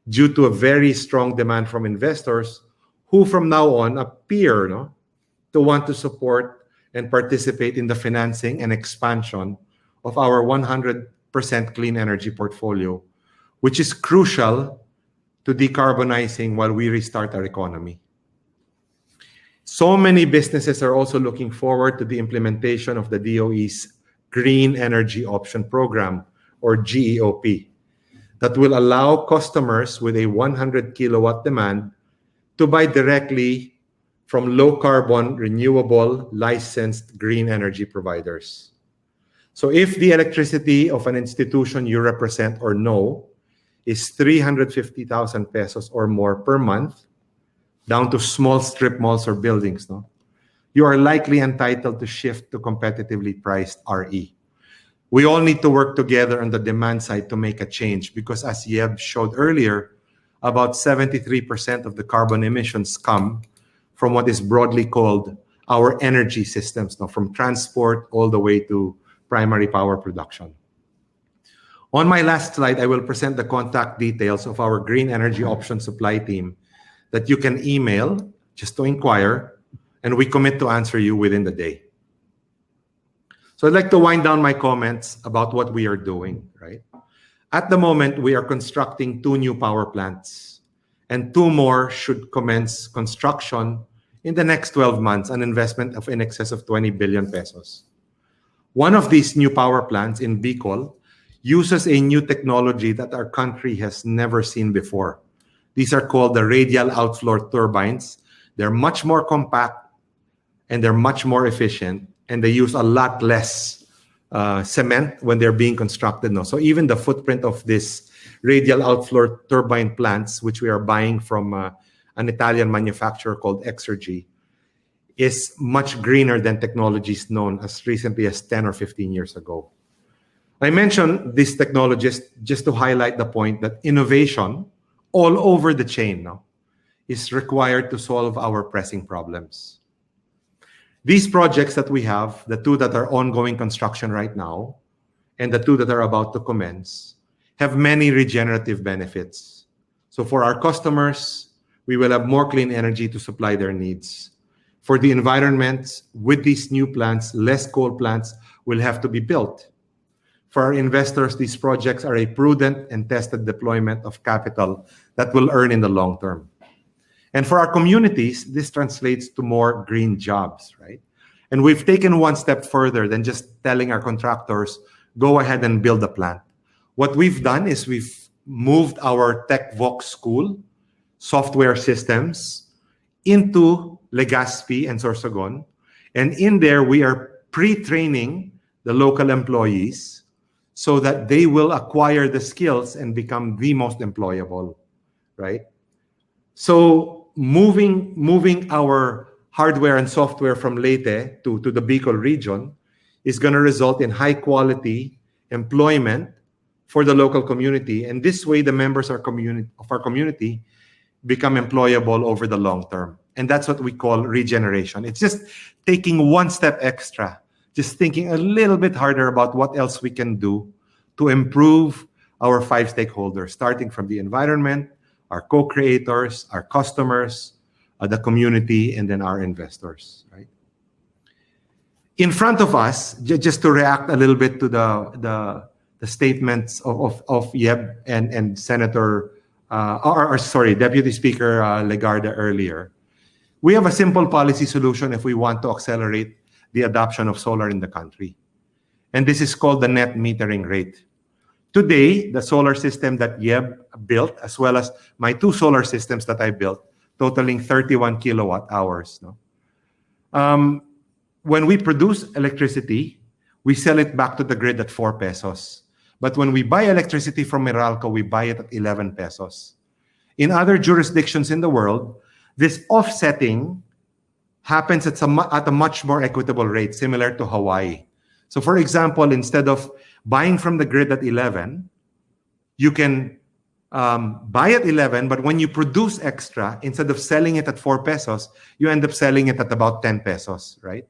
due to a very strong demand from investors who from now on appear to want to support and participate in the financing and expansion of our 100% clean energy portfolio, which is crucial to decarbonizing while we restart our economy. So many businesses are also looking forward to the implementation of the DOE's Green Energy Option Program, or GEOP, that will allow customers with a 100 kilowatt demand to buy directly from low-carbon, renewable, licensed green energy providers. So if the electricity of an institution you represent or know is 350,000 pesos or more per month, down to small strip malls or buildings, you are likely entitled to shift to competitively priced RE. We all need to work together on the demand side to make a change, because as Yeb showed earlier, about 73% of the carbon emissions come from what is broadly called our energy systems, from transport all the way to primary power production. On my last slide, I will present the contact details of our Green Energy Option Supply Team that you can email just to inquire, and we commit to answer you within the day. So I'd like to wind down my comments about what we are doing, right? At the moment, we are constructing 2 new power plants, and 2 more should commence construction in the next 12 months, an investment of in excess of 20 billion pesos. One of these new power plants in Bicol uses a new technology that our country has never seen before. These are called the radial outflow turbines. They're much more compact and they're much more efficient, and they use a lot less cement when they're being constructed now. So even the footprint of this radial outflow turbine plants, which we are buying from an Italian manufacturer called Exergy, is much greener than technologies known as recently as 10 or 15 years ago. I mentioned these technologies just to highlight the point that innovation all over the chain now is required to solve our pressing problems. These projects that we have, the 2 that are ongoing construction right now, and the 2 that are about to commence, have many regenerative benefits. So for our customers, we will have more clean energy to supply their needs. For the environment, with these new plants, less coal plants will have to be built. For our investors, these projects are a prudent and tested deployment of capital that will earn in the long term. And for our communities, this translates to more green jobs, right? And we've taken one step further than just telling our contractors, go ahead and build a plant. What we've done is we've moved our TechVox school software systems into Legazpi and Sorsogon. And in there, we are pre-training the local employees so that they will acquire the skills and become the most employable, right? So moving our hardware and software from Leyte to the Bicol region is going to result in high quality employment for the local community. And this way, the members of our community become employable over the long term. And that's what we call regeneration. It's just taking one step extra, just thinking a little bit harder about what else we can do to improve our 5 stakeholders, starting from the environment, our co-creators, our customers, the community, and then our investors, right? In front of us, just to react a little bit to the statements of Yeb and Senator, Deputy Speaker Legarda earlier, we have a simple policy solution if we want to accelerate the adoption of solar in the country. And this is called the net metering rate. Today, the solar system that Yeb built, as well as my 2 solar systems that I built, totaling 31 kilowatt hours. When we produce electricity, we sell it back to the grid at 4 pesos. But when we buy electricity from Meralco, we buy it at 11 pesos. In other jurisdictions in the world, this offsetting happens at a much more equitable rate, similar to Hawaii. So for example, instead of buying from the grid at 11, you can buy at 11, but when you produce extra, instead of selling it at 4 pesos, you end up selling it at about 10 pesos, right?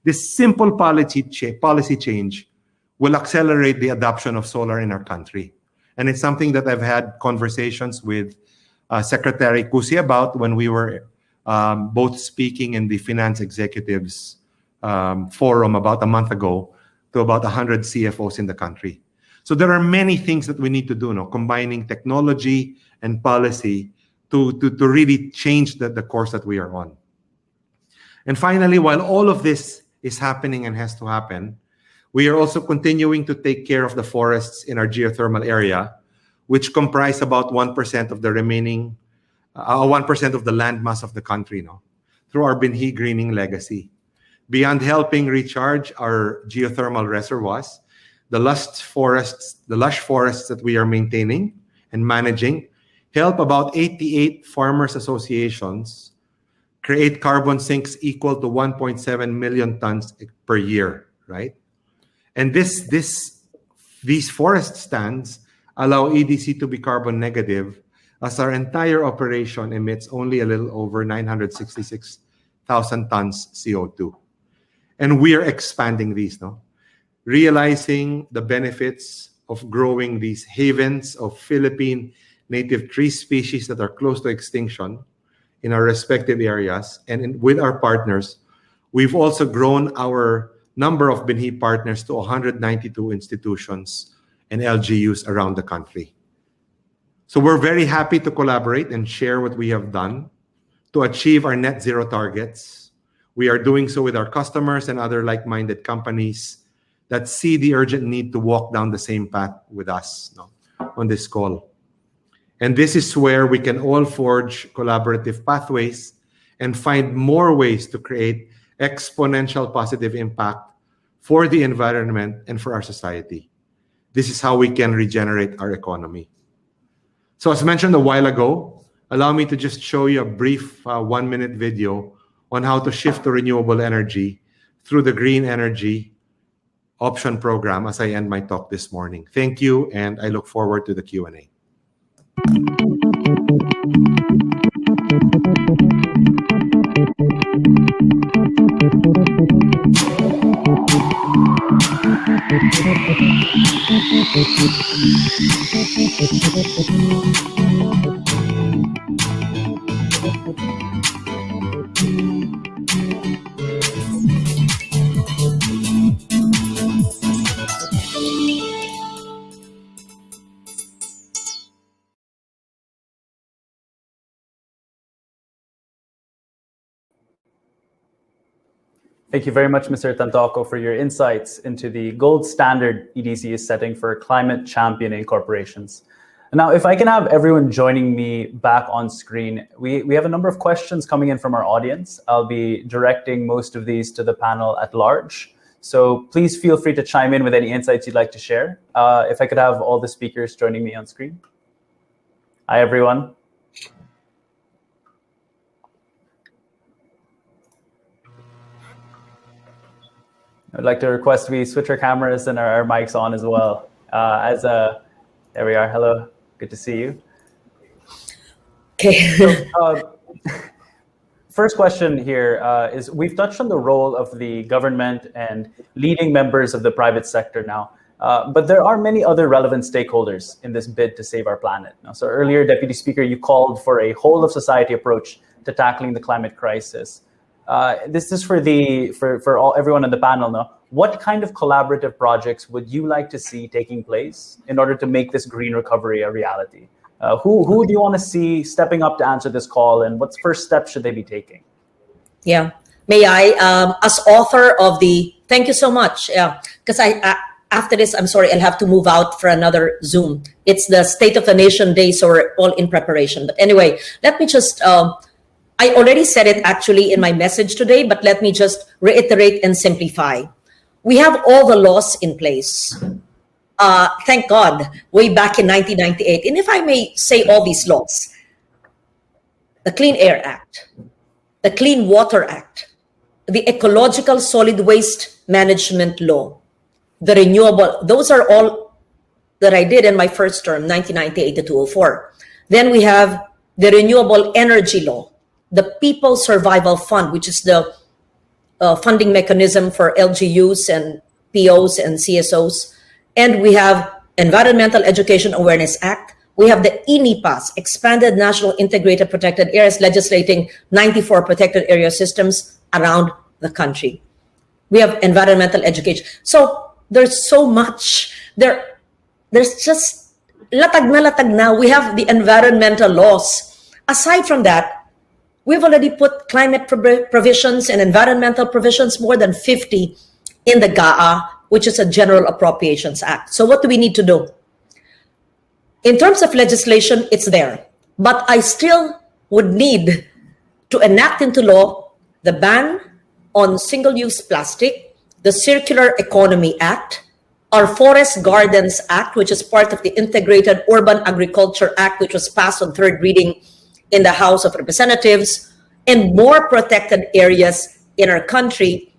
This simple policy change will accelerate the adoption of solar in our country. And it's something that I've had conversations with Secretary Cusi about when we were both speaking in the Finance Executives Forum about a month ago to about 100 CFOs in the country. So there are many things that we need to do, combining technology and policy to really change the course that we are on. And finally, while all of this is happening and has to happen, we are also continuing to take care of the forests in our geothermal area, which comprise about 1% of the remaining, 1% of the landmass of the country, through our Binhi greening legacy. Beyond helping recharge our geothermal reservoirs, the lush forests that we are maintaining and managing help about 88 farmers associations create carbon sinks equal to 1.7 million tons per year, right? And these forest stands allow EDC to be carbon negative, as our entire operation emits only a little over 966,000 tons CO2. And we are expanding these, realizing the benefits of growing these havens of Philippine native tree species that are close to extinction in our respective areas. And with our partners, we've also grown our number of Binhi partners to 192 institutions and LGUs around the country. So we're very happy to collaborate and share what we have done to achieve our net zero targets. We are doing so with our customers and other like-minded companies that see the urgent need to walk down the same path with us on this call. And this is where we can all forge collaborative pathways and find more ways to create exponential positive impact for the environment and for our society. This is how we can regenerate our economy. So as mentioned a while ago, allow me to just show you a brief 1-minute video on how to shift to renewable energy through the Green Energy Option Program as I end my talk this morning. Thank you, and I look forward to the Q&A. Thank you very much, Mr. Tantoco, for your insights into the gold standard EDC is setting for climate championing corporations. Now, if I can have everyone joining me back on screen, we have a number of questions coming in from our audience. I'll be directing most of these to the panel at large. So please feel free to chime in with any insights you'd like to share. If I could have all the speakers joining me on screen. Hi, everyone. I'd like to request we switch our cameras and our mics on as well. There we are. Hello, good to see you. Okay. So, first question here is, we've touched on the role of the government and leading members of the private sector now, but there are many other relevant stakeholders in this bid to save our planet. Now, so earlier, Deputy Speaker, you called for a whole of society approach to tackling the climate crisis. This is for everyone on the panel now. What kind of collaborative projects would you like to see taking place in order to make this green recovery a reality? Who do you want to see stepping up to answer this call, and what first steps should they be taking? Yeah, may I, as author of the, thank you so much. Yeah, because after this, I'm sorry, I'll have to move out for another Zoom. It's the State of the Nation Day, so we're all in preparation. But anyway, let me just, I already said it actually in my message today, but let me just reiterate and simplify. We have all the laws in place. Thank God, way back in 1998. And if I may say all these laws, the Clean Air Act, the Clean Water Act, the Ecological Solid Waste Management Law, the Renewable, those are all that I did in my first term, 1998 to 2004. Then we have the Renewable Energy Law, the People's Survival Fund, which is the funding mechanism for LGUs and POs and CSOs. And we have Environmental Education Awareness Act. We have the ENIPAS, Expanded National Integrated Protected Areas, legislating 94 protected area systems around the country. We have environmental education. So there's so much there. there's just latag na. We have the environmental laws. Aside from that, we've already put climate provisions and environmental provisions, more than 50 in the GAA, which is a General Appropriations Act. So what do we need to do? In terms of legislation, it's there. But I still would need to enact into law the ban on single-use plastic, the Circular Economy Act, our Forest Gardens Act, which is part of the Integrated Urban Agriculture Act, which was passed on third reading in the House of Representatives, and more protected areas in our country.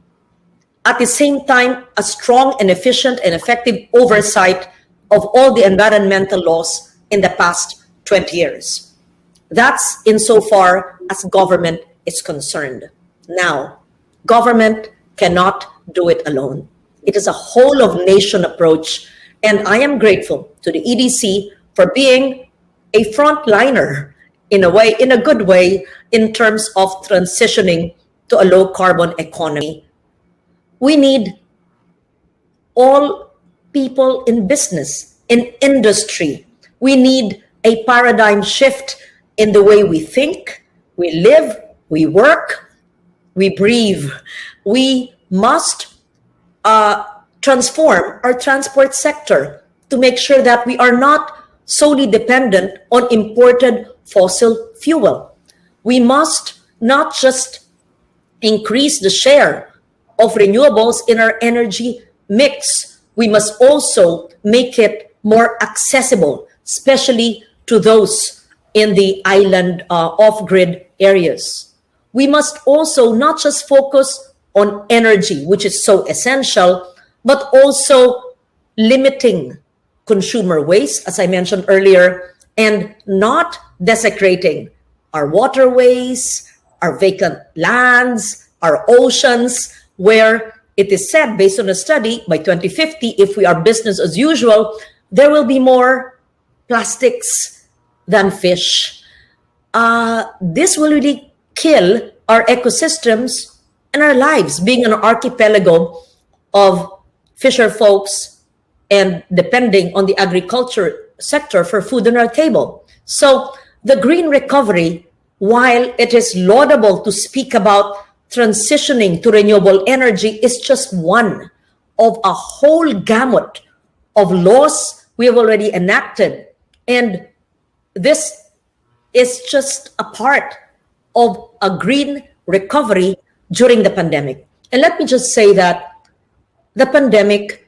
At the same time, a strong and efficient and effective oversight of all the environmental laws in the past 20 years. That's insofar as government is concerned. Now, government cannot do it alone. It is a whole of nation approach, and I am grateful to the EDC for being a frontliner in a way, in a good way, in terms of transitioning to a low carbon economy. We need all people in business, in industry. We need a paradigm shift in the way we think, we live, we work, we breathe. We must transform our transport sector to make sure that we are not solely dependent on imported fossil fuel. We must not just increase the share of renewables in our energy mix. We must also make it more accessible, especially to those in the island off-grid areas. We must also not just focus on energy, which is so essential, but also limiting consumer waste, as I mentioned earlier, and not desecrating our waterways, our vacant lands, our oceans, where it is said, based on a study, by 2050, if we are business as usual, there will be more plastics than fish. This will really kill our ecosystems and our lives, being an archipelago of fisher folks and depending on the agriculture sector for food on our table. So the green recovery, while it is laudable to speak about transitioning to renewable energy, is just one of a whole gamut of laws we have already enacted. And this is just a part of a green recovery during the pandemic. And let me just say that the pandemic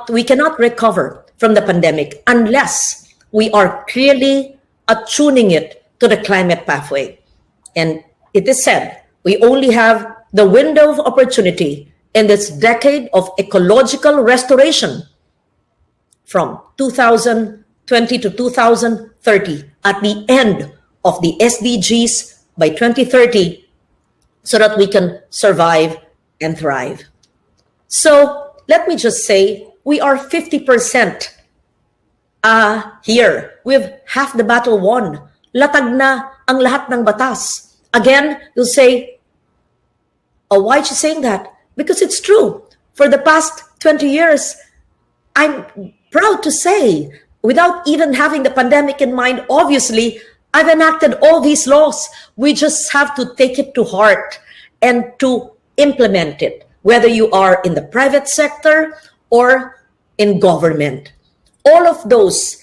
we cannot recover from the pandemic unless we are clearly attuning it to the climate pathway. And it is said, we only have the window of opportunity in this decade of ecological restoration from 2020 to 2030 at the end of the SDGs by 2030 so that we can survive and thrive. So let me just say, we are 50% here. We have half the battle won. Latag na ang lahat ng batas. Again, you'll say, oh, why are you saying that? Because it's true. For the past 20 years, I'm proud to say, without even having the pandemic in mind, obviously, I've enacted all these laws. We just have to take it to heart and to implement it, whether you are in the private sector or in government. All of those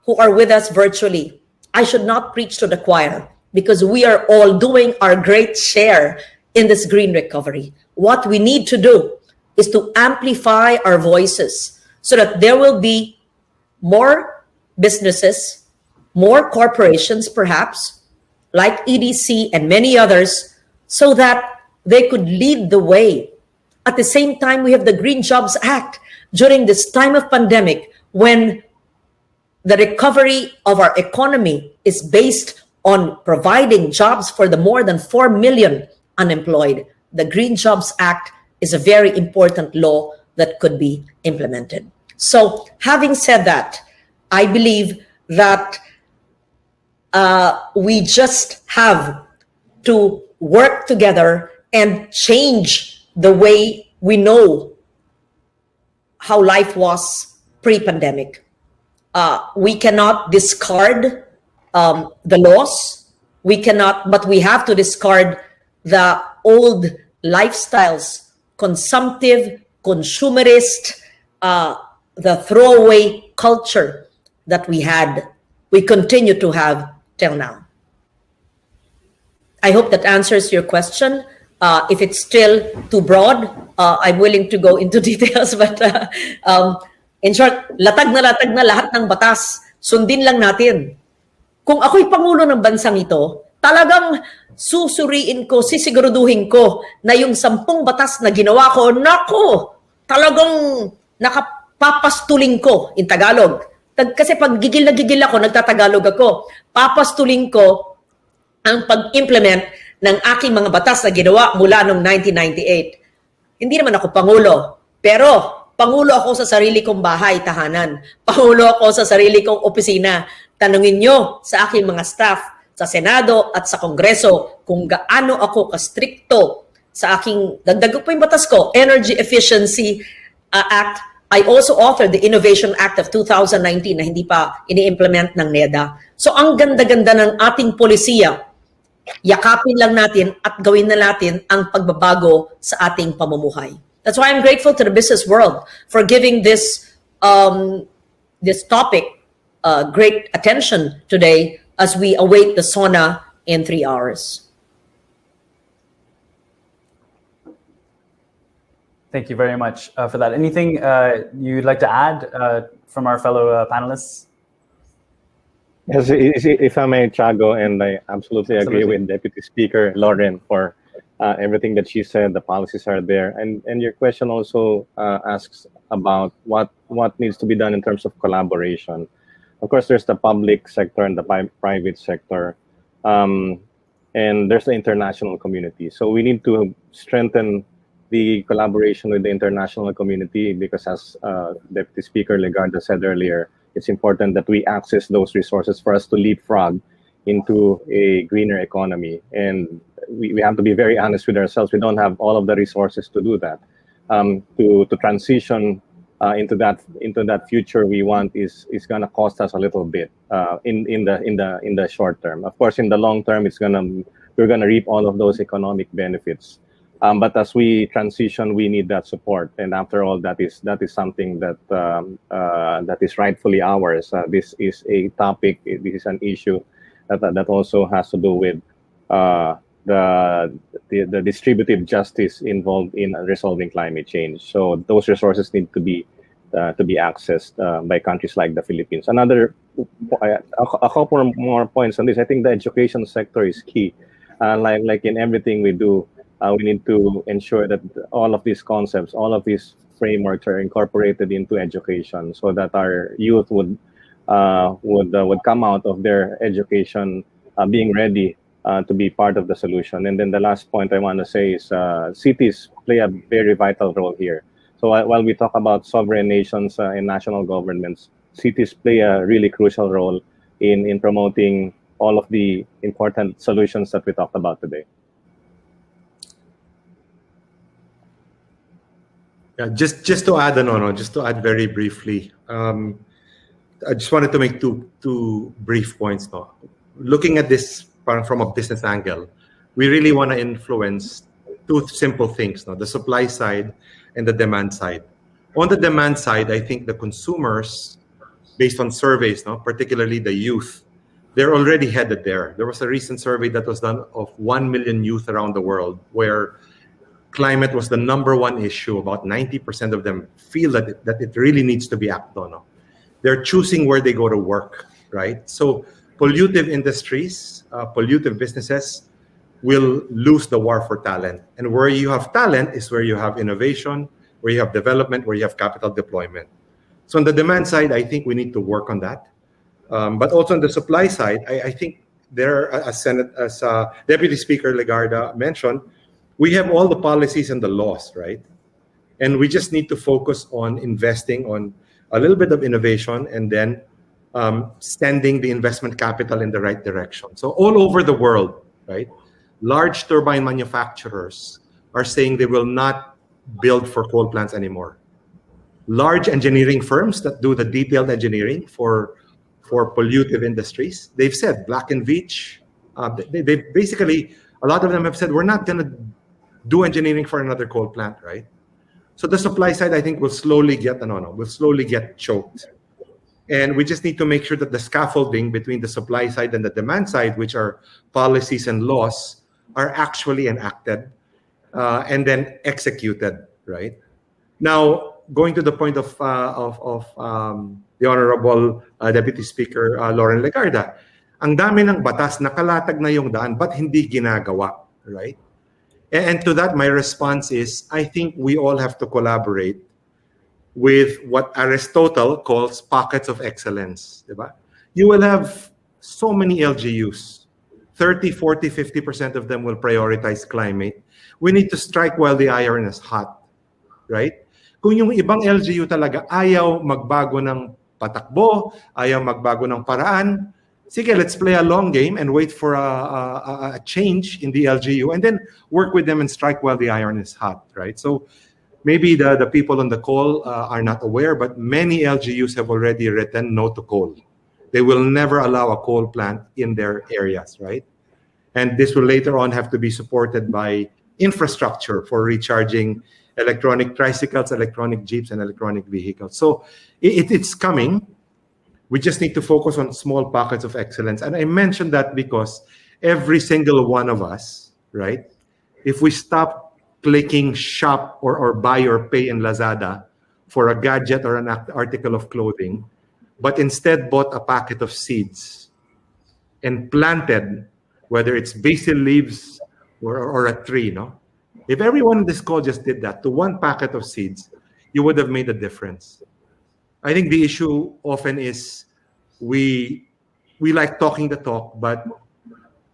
who are with us virtually, I should not preach to the choir because we are all doing our great share in this green recovery. What we need to do is to amplify our voices so that there will be more businesses, more corporations perhaps, like EDC and many others, so that they could lead the way. At the same time, we have the Green Jobs Act during this time of pandemic when the recovery of our economy is based on providing jobs for the more than 4 million unemployed. The Green Jobs Act is a very important law that could be implemented. So having said that, I believe that we just have to work together and change the way we know how life was pre-pandemic. We cannot discard the laws. But we have to discard the old lifestyles, consumptive, consumerist, the throwaway culture that we continue to have till now. I hope that answers your question. If it's still too broad, I'm willing to go into details, but in short, latag na lahat ng batas. Sundin lang natin. Kung ako'y Pangulo ng bansang ito, talagang susuriin ko, sisiguraduhin ko na yung 10 batas na ginawa ko, nako, talagang nakapapastuling ko in Tagalog. Kasi pag gigil na gigil ako, nagtatagalog ako. Papastuling ko ang pag-implement ng aking mga batas na ginawa mula noong 1998. Hindi naman ako Pangulo, pero Pangulo ako sa sarili kong bahay, tahanan. Pangulo ako sa sarili kong opisina. Tanungin nyo sa aking mga staff sa Senado at sa Kongreso kung gaano ako kastrikto sa aking, dagdag po yung batas ko, Energy Efficiency Act. I also authored the Innovation Act of 2019 na hindi pa ini-implement ng NEDA. So ang ganda-ganda ng ating polisiya, yakapin lang natin at gawin na natin ang pagbabago sa ating pamumuhay. That's why I'm grateful to the business world for giving this topic great attention today as we await the SONA in 3 hours. Thank you very much for that. Anything you'd like to add from our fellow panelists? Yes, if I may, Tiago, and I absolutely agree with Deputy Speaker Lauren for everything that she said. The policies are there, and your question also asks about what needs to be done in terms of collaboration. Of course, there's the public sector and the private sector, and there's the international community. So we need to strengthen the collaboration with the international community because, as Deputy Speaker Legarda said earlier, it's important that we access those resources for us to leapfrog into a greener economy. And we have to be very honest with ourselves. We don't have all of the resources to do that. To transition into that future we want is going to cost us a little bit in the short term. Of course, in the long term, we're gonna reap all of those economic benefits. But as we transition, we need that support. And after all, that is something that is rightfully ours. This is a topic. This is an issue that also has to do with the distributive justice involved in resolving climate change. So those resources need to be accessed by countries like the Philippines. A couple more points on this. I think the education sector is key. Like in everything we do, we need to ensure that all of these concepts, all of these frameworks are incorporated into education, so that our youth would come out of their education being ready to be part of the solution. And then the last point I want to say is cities play a very vital role here. So while we talk about sovereign nations and national governments, cities play a really crucial role in promoting all of the important solutions that we talked about today. Yeah, just to add just to add very briefly, I just wanted to make two brief points. No, looking at this from a business angle, we really want to influence two simple things: no, the supply side and the demand side. On the demand side, I think the consumers, based on surveys, no, particularly the youth, they're already headed there. There was a recent survey that was done of 1 million youth around the world, where climate was the #1 issue. About 90% of them feel that it really needs to be acted on. They're choosing where they go to work, right? So pollutive industries, pollutive businesses will lose the war for talent. And where you have talent is where you have innovation, where you have development, where you have capital deployment. So on the demand side, I think we need to work on that. But also on the supply side, I think there, as Deputy Speaker Legarda mentioned, we have all the policies and the laws, right? And we just need to focus on investing on a little bit of innovation and then sending the investment capital in the right direction. So all over the world, right? Large turbine manufacturers are saying they will not build for coal plants anymore. large engineering firms that do the detailed engineering for pollutive industries. They've said Black and Veatch, they basically, a lot of them have said, we're not going to do engineering for another coal plant, right? So the supply side, I think, will slowly get choked. And we just need to make sure that the scaffolding between the supply side and the demand side, which are policies and laws, are actually enacted and then executed, right? Now, going to the point of the Honorable Deputy Speaker Lauren Legarda, ang dami ng batas, nakalatag na yung daan, but hindi ginagawa, right? And to that, my response is, I think we all have to collaborate with what Aristotle calls pockets of excellence. Diba? You will have so many LGUs. 30, 40, 50% of them will prioritize climate. We need to strike while the iron is hot. Right? Kung yung ibang LGU talaga ayaw magbago ng patakbo, ayaw magbago ng paraan, sige, let's play a long game and wait for a change in the LGU and then work with them and strike while the iron is hot, right? So maybe the people on the coal are not aware, but many LGUs have already written no to coal. They will never allow a coal plant in their areas, right? And this will later on have to be supported by infrastructure for recharging electronic tricycles, electronic jeeps, and electronic vehicles. So it's coming. We just need to focus on small pockets of excellence. And I mentioned that because every single one of us, right, if we stop clicking shop or buy or pay in Lazada for a gadget or an article of clothing, but instead bought a packet of seeds and planted, whether it's basil leaves or a tree, no? If everyone in this call just did that to one packet of seeds, you would have made a difference. I think the issue often is we like talking the talk, but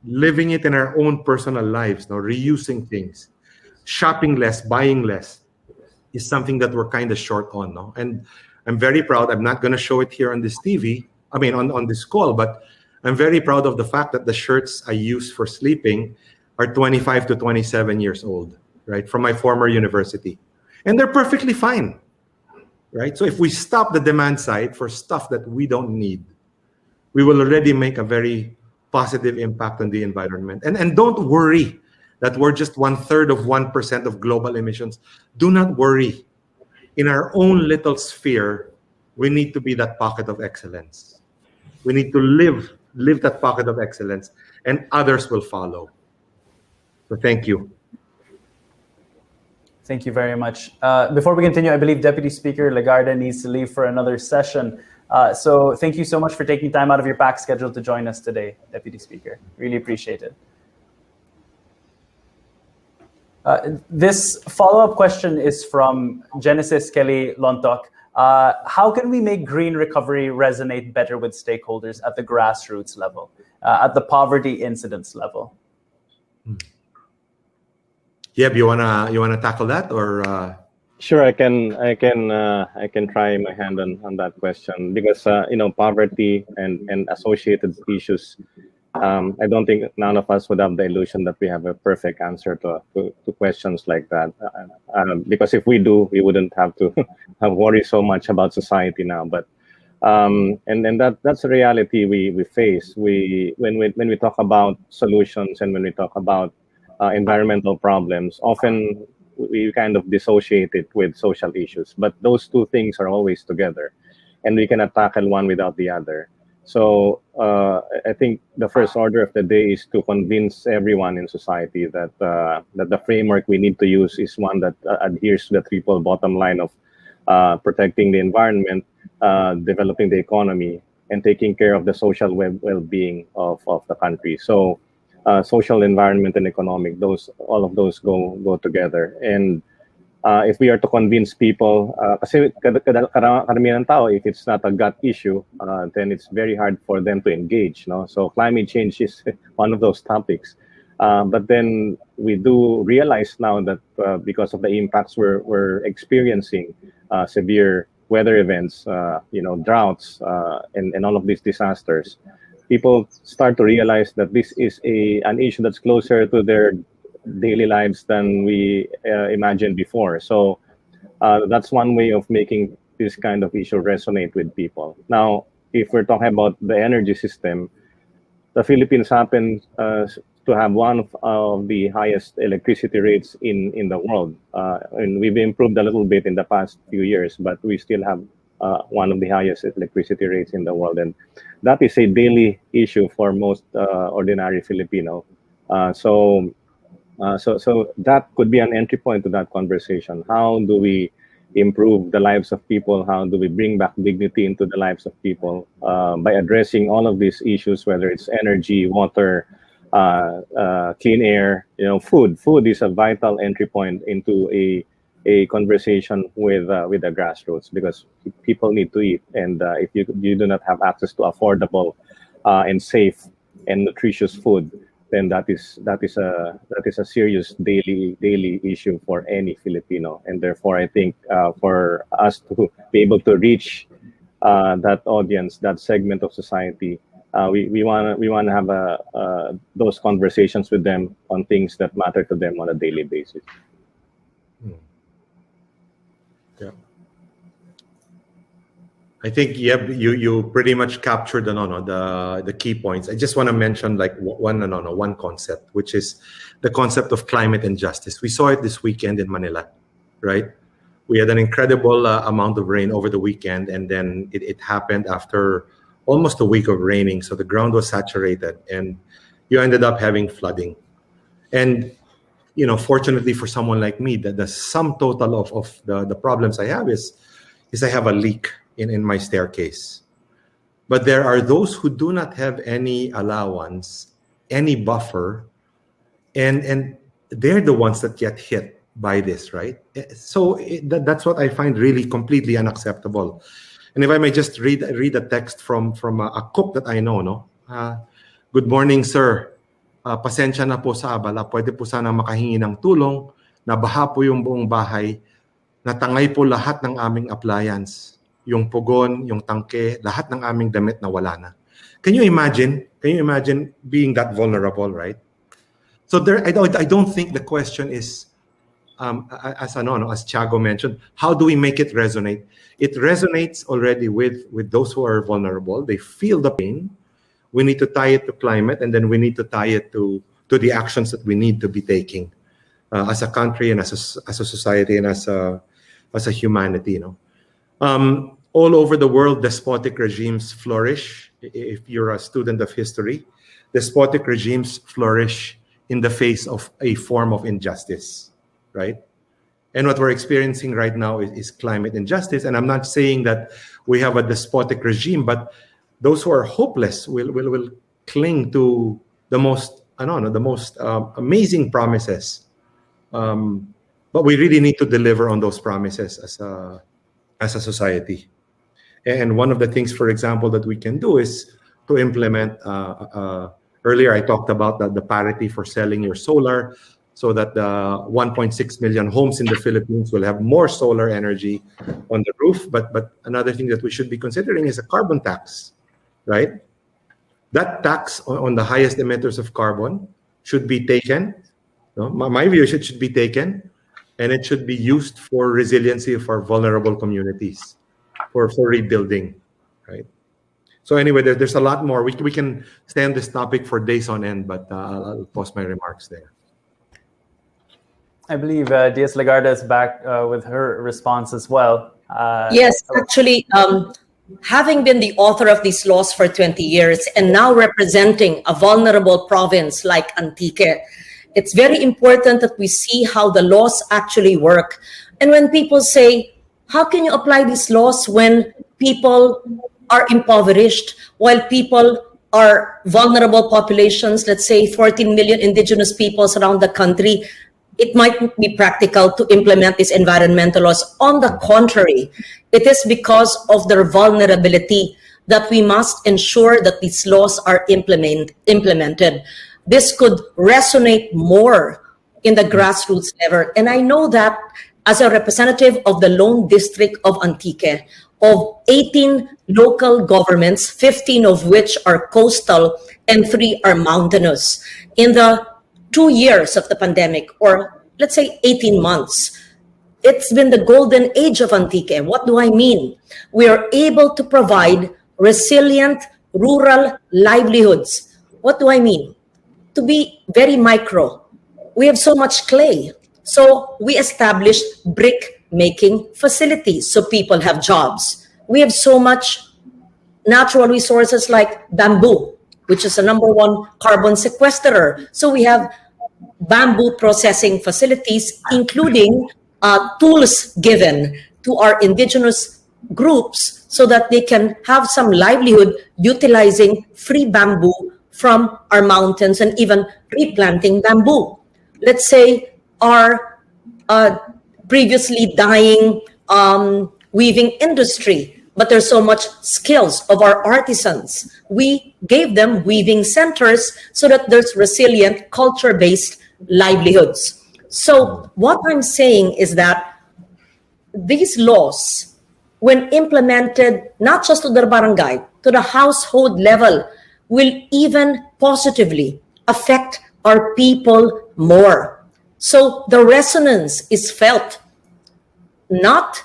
living it in our own personal lives, no, reusing things, shopping less, buying less, is something that we're kind of short on, no? And I'm very proud. I'm not going to show it here on this TV. I mean, on this call, but I'm very proud of the fact that the shirts I use for sleeping are 25 to 27 years old, right? From my former university. And they're perfectly fine, right? So if we stop the demand side for stuff that we don't need, we will already make a very positive impact on the environment. And don't worry that we're just 1/3 of 1% of global emissions. Do not worry. In our own little sphere, we need to be that pocket of excellence. We need to live that pocket of excellence, and others will follow. So thank you. Thank you very much. Before we continue, I believe Deputy Speaker Legarda needs to leave for another session. So thank you so much for taking time out of your packed schedule to join us today, Deputy Speaker. Really appreciate it. This follow-up question is from Genesis Kelly Lontok. How can we make green recovery resonate better with stakeholders at the grassroots level, at the poverty incidence level? Yeb, you wanna tackle that, or? Sure, I can try my hand on that question, because poverty and associated issues. I don't think none of us would have the illusion that we have a perfect answer to questions like that. Because if we do, we wouldn't have to worry so much about society now. But and that's a reality we face. When we talk about solutions and when we talk about environmental problems, often we kind of dissociate it with social issues. But those two things are always together, and we cannot tackle one without the other. So I think the first order of the day is to convince everyone in society that the framework we need to use is one that adheres to the triple bottom line of protecting the environment, developing the economy, and taking care of the social well-being of the country. So social, environment, and economic, all of those go together. And if we are to convince people, kasi karamihan ng tao, if it's not a gut issue, then it's very hard for them to engage. No? So climate change is one of those topics. But then we do realize now that because of the impacts we're experiencing, severe weather events, droughts, and all of these disasters, people start to realize that this is an issue that's closer to their daily lives than we imagined before. So that's one way of making this kind of issue resonate with people. Now, if we're talking about the energy system, the Philippines happens to have one of the highest electricity rates in the world. And we've improved a little bit in the past few years, but we still have one of the highest electricity rates in the world. And that is a daily issue for most ordinary Filipino. So that could be an entry point to that conversation. How do we improve the lives of people? How do we bring back dignity into the lives of people by addressing all of these issues, whether it's energy, water, clean air, food. Food is a vital entry point into a conversation with the grassroots, because people need to eat, and if you do not have access to affordable and safe and nutritious food, then that is a serious daily issue for any Filipino. And therefore, I think for us to be able to reach that audience, that segment of society, we want to have those conversations with them on things that matter to them on a daily basis. Yeah. I think you pretty much captured the key points. I just want to mention like one concept, which is the concept of climate injustice. We saw it this weekend in Manila, right? We had an incredible amount of rain over the weekend, and then it happened after almost a week of raining. So the ground was saturated, and you ended up having flooding. And fortunately for someone like me, the sum total of the problems I have is I have a leak in my staircase. But there are those who do not have any allowance, any buffer, and they're the ones that get hit by this, right? So that's what I find really completely unacceptable. And if I may just read a text from a cook that I know, no? Good morning, sir. Pasensya na po sa abala. Pwede po sana makahingi ng tulong. Nabaha po yung buong bahay. Natangay po lahat ng aming appliance. Yung pugon, yung tangke, lahat ng aming damit na wala na. Can you imagine being that vulnerable, right? So I don't think the question is, as Tiago mentioned, how do we make it resonate? It resonates already with those who are vulnerable. They feel the pain. We need to tie it to climate, and then we need to tie it to the actions that we need to be taking as a country and as a society and as a humanity. All over the world, despotic regimes flourish. If you're a student of history, despotic regimes flourish in the face of a form of injustice, right? And what we're experiencing right now is climate injustice. And I'm not saying that we have a despotic regime, but those who are hopeless will cling to the most amazing promises. But we really need to deliver on those promises as a society. And one of the things, for example, that we can do is to implement. Earlier, I talked about the parity for selling your solar, so that the 1.6 million homes in the Philippines will have more solar energy on the roof. But another thing that we should be considering is a carbon tax, right? That tax on the highest emitters of carbon should be taken. My view is it should be taken, and it should be used for resiliency of our vulnerable communities, for rebuilding, right? So anyway, there's a lot more. We can stay on this topic for days on end, but I'll pause my remarks there. I believe DS Legarda is back with her response as well. Yes, actually, having been the author of these laws for 20 years and now representing a vulnerable province like Antique, it's very important that we see how the laws actually work. And when people say, how can you apply these laws when people are impoverished, while people are vulnerable populations, let's say 14 million indigenous peoples around the country, it might not be practical to implement these environmental laws. On the contrary, it is because of their vulnerability that we must ensure that these laws are implemented. This could resonate more in the grassroots level. And I know that as a representative of the Lone District of Antique, of 18 local governments, 15 of which are coastal and 3 are mountainous, in the 2 years of the pandemic, or let's say 18 months, It's been the golden age of Antique. What do I mean? We are able to provide resilient rural livelihoods. What do I mean? To be very micro, we have so much clay. So we established brick making facilities so people have jobs. We have so much natural resources like bamboo, which is the #1 carbon sequesterer. So we have bamboo processing facilities, including tools given to our indigenous groups so that they can have some livelihood utilizing free bamboo from our mountains and even replanting bamboo. Let's say our previously dying weaving industry, but there's so much skills of our artisans. We gave them weaving centers so that there's resilient culture-based livelihoods. So what I'm saying is that these laws, when implemented not just to the barangay, to the household level, will even positively affect our people more. So the resonance is felt not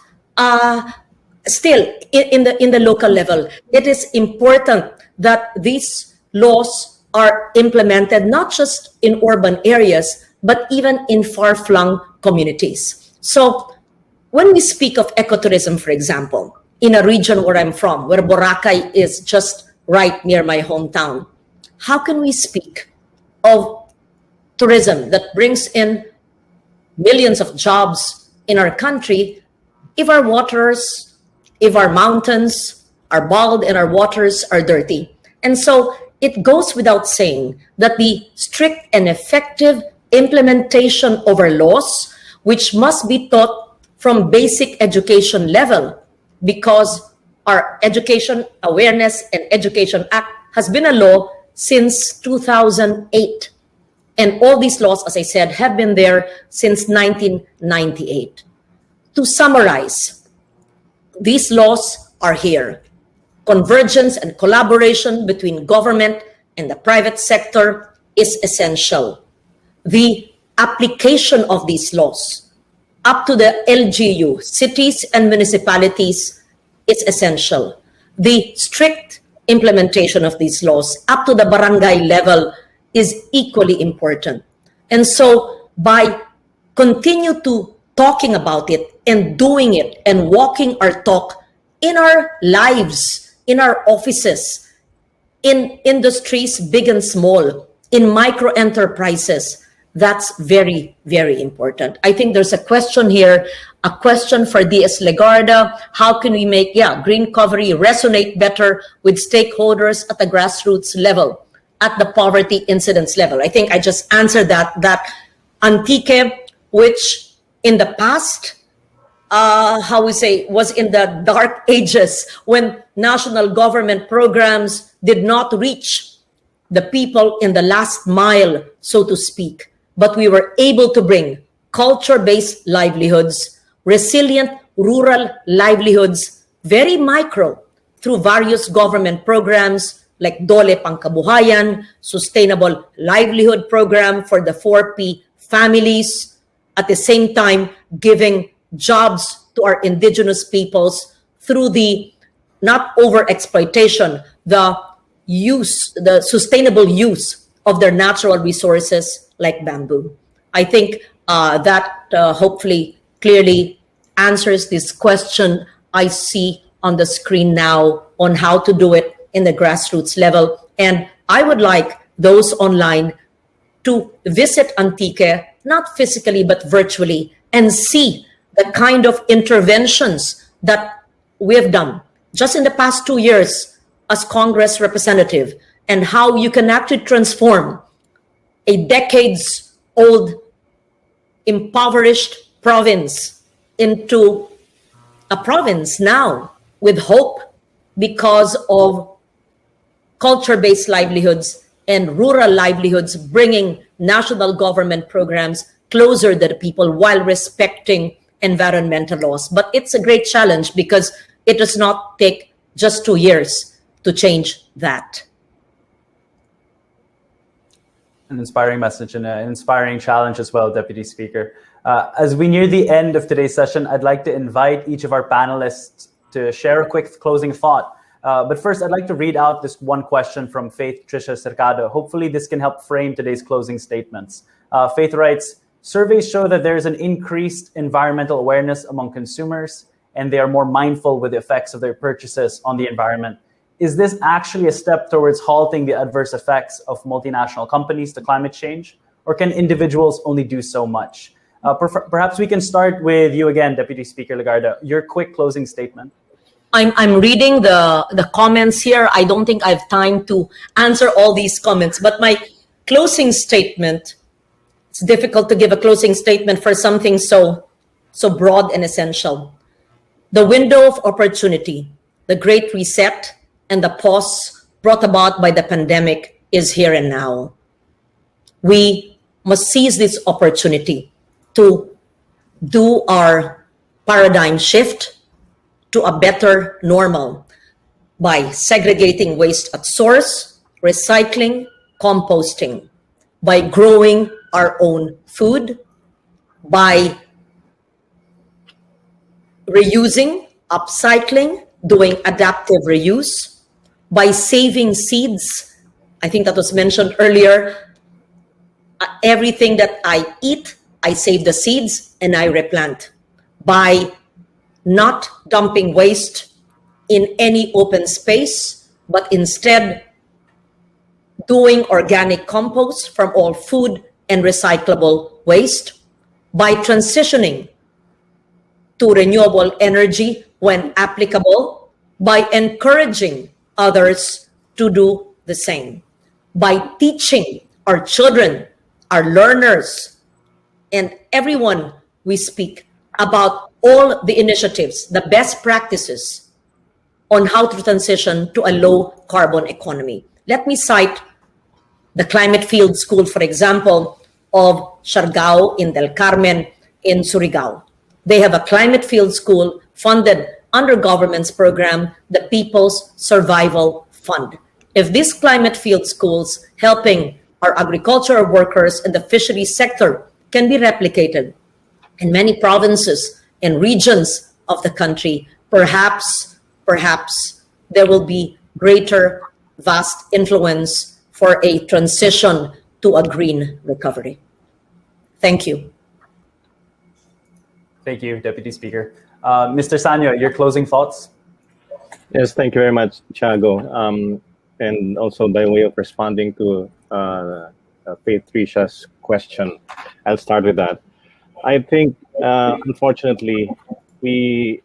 still in the local level. It is important that these laws are implemented not just in urban areas, but even in far-flung communities. So when we speak of ecotourism, for example, in a region where I'm from, where Boracay is just right near my hometown, how can we speak of tourism that brings in millions of jobs in our country if our waters, if our mountains are bald and our waters are dirty? And so it goes without saying that the strict and effective implementation of our laws, which must be taught from basic education level, because our Education Awareness and Education Act has been a law since 2008. And all these laws, as I said, have been there since 1998. To summarize, these laws are here. Convergence and collaboration between government and the private sector is essential. The application of these laws up to the LGU, cities and municipalities, is essential. The strict implementation of these laws up to the barangay level is equally important. And so by continue to talking about it and doing it and walking our talk in our lives, in our offices, in industries big and small, in micro enterprises, that's very, very important. I think there's a question here, a question for DS Legarda. How can we make green recovery resonate better with stakeholders at the grassroots level, at the poverty incidence level? I think I just answered that Antique, which in the past, was in the dark ages when national government programs did not reach the people in the last mile, so to speak. But we were able to bring culture-based livelihoods, resilient rural livelihoods, very micro, through various government programs like Dole Pangkabuhayan, Sustainable Livelihood Program for the 4P families, at the same time giving jobs to our indigenous peoples through the not over-exploitation, the sustainable use of their natural resources like bamboo. I think that hopefully clearly answers this question I see on the screen now on how to do it in the grassroots level. And I would like those online to visit Antique, not physically, but virtually, and see the kind of interventions that we have done just in the past 2 years as Congress representative, and how you can actually transform a decades-old impoverished province into a province now with hope because of culture-based livelihoods and rural livelihoods, bringing national government programs closer to the people while respecting environmental laws. But it's a great challenge because it does not take just 2 years to change that. An inspiring message and an inspiring challenge as well, Deputy Speaker. As we near the end of today's session, I'd like to invite each of our panelists to share a quick closing thought. But first, I'd like to read out this one question from Faith Tricia Cercado. Hopefully, this can help frame today's closing statements. Faith writes, surveys show that there is an increased environmental awareness among consumers, and they are more mindful with the effects of their purchases on the environment. Is this actually a step towards halting the adverse effects of multinational companies to climate change, or can individuals only do so much? Perhaps we can start with you again, Deputy Speaker Legarda. Your quick closing statement. I'm reading the comments here. I don't think I have time to answer all these comments, but my closing statement, it's difficult to give a closing statement for something so broad and essential. The window of opportunity, the Great Reset, and the pause brought about by the pandemic is here and now. We must seize this opportunity to do our paradigm shift to a better normal by segregating waste at source, recycling, composting, by growing our own food, by reusing, upcycling, doing adaptive reuse, by saving seeds. I think that was mentioned earlier. Everything that I eat, I save the seeds and I replant. By not dumping waste in any open space, but instead doing organic compost from all food and recyclable waste. By transitioning to renewable energy when applicable, by encouraging others to do the same, by teaching our children, our learners, and everyone we speak about all the initiatives, the best practices on how to transition to a low carbon economy. Let me cite the Climate Field School, for example, of Siargao in Del Carmen in Surigao. They have a climate field school funded under government's program, the People's Survival Fund. If these climate field schools helping our agricultural workers in the fisheries sector can be replicated in many provinces and regions of the country, perhaps there will be greater, vast influence for a transition to a green recovery. Thank you. Thank you, Deputy Speaker. Mr. Sanyo, your closing thoughts? Yes, thank you very much, Thiago. And also by way of responding to Faith Tricia's question, I'll start with that. I think, unfortunately, we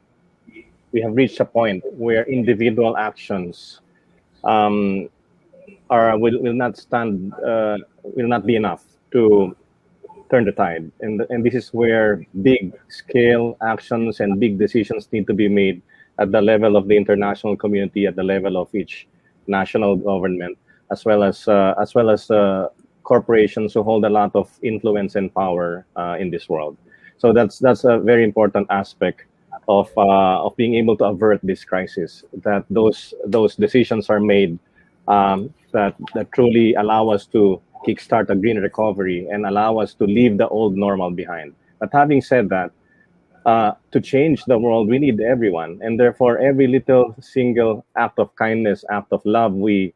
have reached a point where individual actions will not be enough to turn the tide, and this is where big scale actions and big decisions need to be made at the level of the international community, at the level of each national government, as well as corporations who hold a lot of influence and power in this world. So that's a very important aspect of being able to avert this crisis. That those decisions are made that truly allow us to kickstart a green recovery and allow us to leave the old normal behind. But having said that, to change the world, we need everyone, and therefore every little single act of kindness, act of love we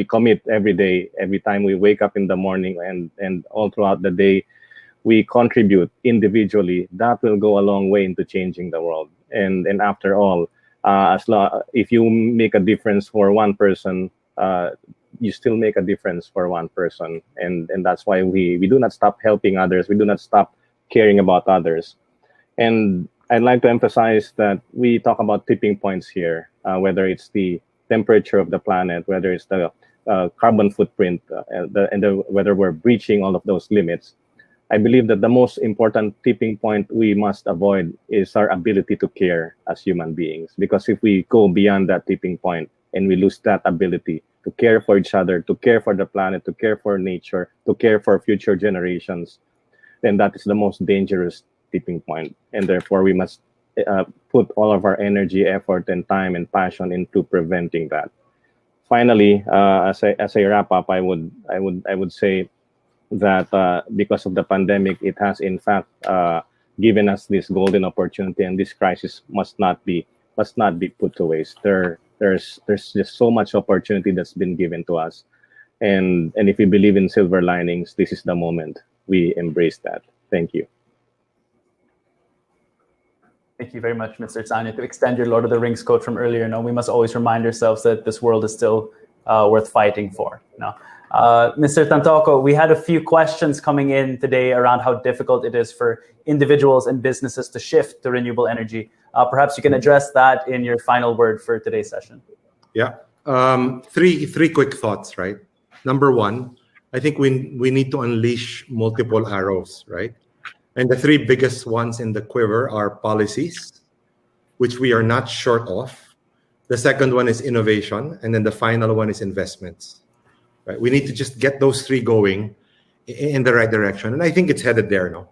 commit every day, every time we wake up in the morning and all throughout the day, we contribute individually. That will go a long way into changing the world. And after all, if you make a difference for one person, you still make a difference for one person, and that's why we do not stop helping others. We do not stop caring about others. And I'd like to emphasize that we talk about tipping points here, whether it's the temperature of the planet, whether it's the carbon footprint, whether we're breaching all of those limits. I believe that the most important tipping point we must avoid is our ability to care as human beings. Because if we go beyond that tipping point and we lose that ability to care for each other, to care for the planet, to care for nature, to care for future generations, then that is the most dangerous tipping point. And therefore, we must put all of our energy, effort, and time and passion into preventing that. Finally, as I wrap up, I would say that because of the pandemic, it has in fact given us this golden opportunity, and this crisis must not be put to waste. There's just so much opportunity that's been given to us, and if we believe in silver linings, this is the moment we embrace that. Thank you. Thank you very much, Mr. Sanya. To extend your Lord of the Rings quote from earlier, we must always remind ourselves that this world is still worth fighting for. Mr. Tantoco, we had a few questions coming in today around how difficult it is for individuals and businesses to shift to renewable energy. Perhaps you can address that in your final word for today's session. Yeah. Three quick thoughts, right? Number one, I think we need to unleash multiple arrows, right? And the three biggest ones in the quiver are policies, which we are not short of. The second one is innovation. And then the final one is investments. Right? We need to just get those three going in the right direction. And I think it's headed there now.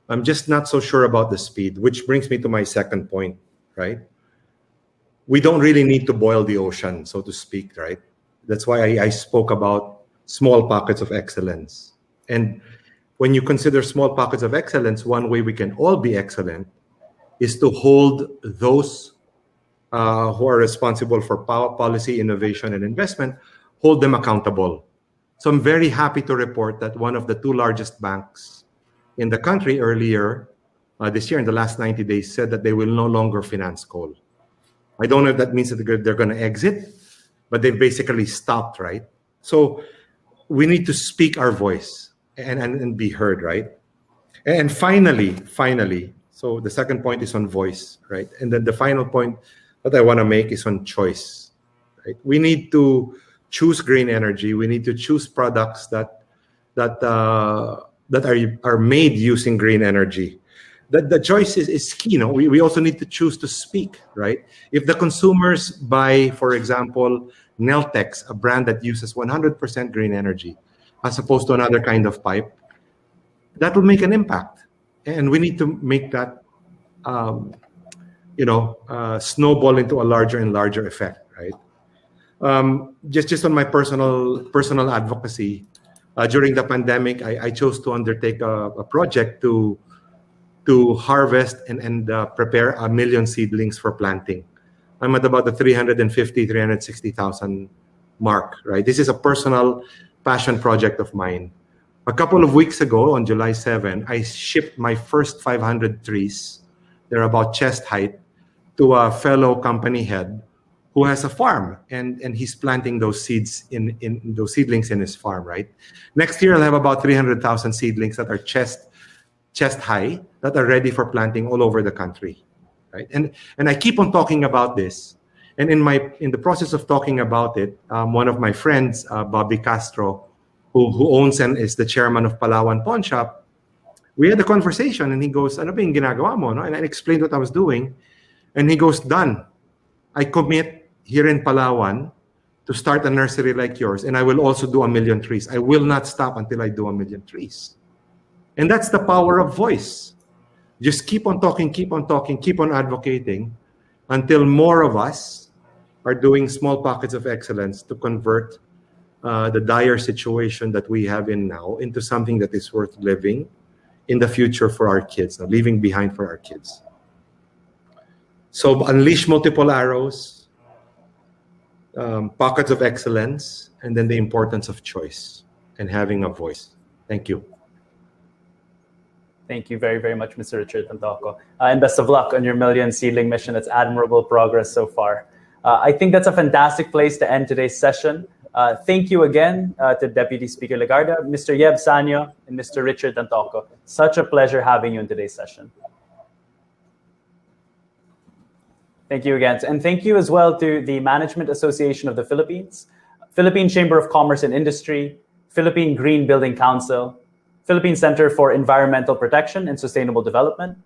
I'm just not so sure about the speed, which brings me to my second point, right? We don't really need to boil the ocean, so to speak, right? That's why I spoke about small pockets of excellence. And when you consider small pockets of excellence, one way we can all be excellent is to hold those who are responsible for policy, innovation, and investment, hold them accountable. So I'm very happy to report that one of the two largest banks in the country earlier this year, in the last 90 days, said that they will no longer finance coal. I don't know if that means that they're going to exit, but they've basically stopped, right? So we need to speak our voice and be heard, right? And finally, so the second point is on voice, right? And then the final point that I want to make is on choice, right? We need to choose green energy. We need to choose products that are made using green energy. The choice is key. We also need to choose to speak, right? If the consumers buy, for example, Neltex, a brand that uses 100% green energy, as opposed to another kind of pipe, that will make an impact. And we need to make that, snowball into a larger and larger effect, right? Just on my personal advocacy, during the pandemic, I chose to undertake a project to harvest and prepare 1 million seedlings for planting. I'm at about the 360,000 mark, right? This is a personal passion project of mine. A couple of weeks ago, on July 7, I shipped my first 500 trees. They're about chest height, to a fellow company head who has a farm, and he's planting those seeds in those seedlings in his farm, right? Next year, I'll have about 300,000 seedlings that are chest high, that are ready for planting all over the country, right? And I keep on talking about this. And in the process of talking about it, one of my friends, Bobby Castro, who owns and is the chairman of Palawan Pawn Shop, we had a conversation, and he goes, "Ano ba yung ginagawa mo?" No? And I explained what I was doing, and he goes, "Done. I commit here in Palawan to start a nursery like yours, and I will also do 1 million trees. I will not stop until I do 1 million trees." And that's the power of voice. Just keep on talking, keep on advocating until more of us are doing small pockets of excellence to convert the dire situation that we have in now into something that is worth living in the future for our kids, leaving behind for our kids. So unleash multiple arrows, pockets of excellence, and then the importance of choice and having a voice. Thank you. Thank you very, very much, Mr. Richard Tantoco. And best of luck on your million seedling mission. That's admirable progress so far. I think that's a fantastic place to end today's session. Thank you again to Deputy Speaker Legarda, Mr. Yeb Sanyo, and Mr. Richard Tantoco. Such a pleasure having you in today's session. Thank you again. And thank you as well to the Management Association of the Philippines, Philippine Chamber of Commerce and Industry, Philippine Green Building Council, Philippine Center for Environmental Protection and Sustainable Development,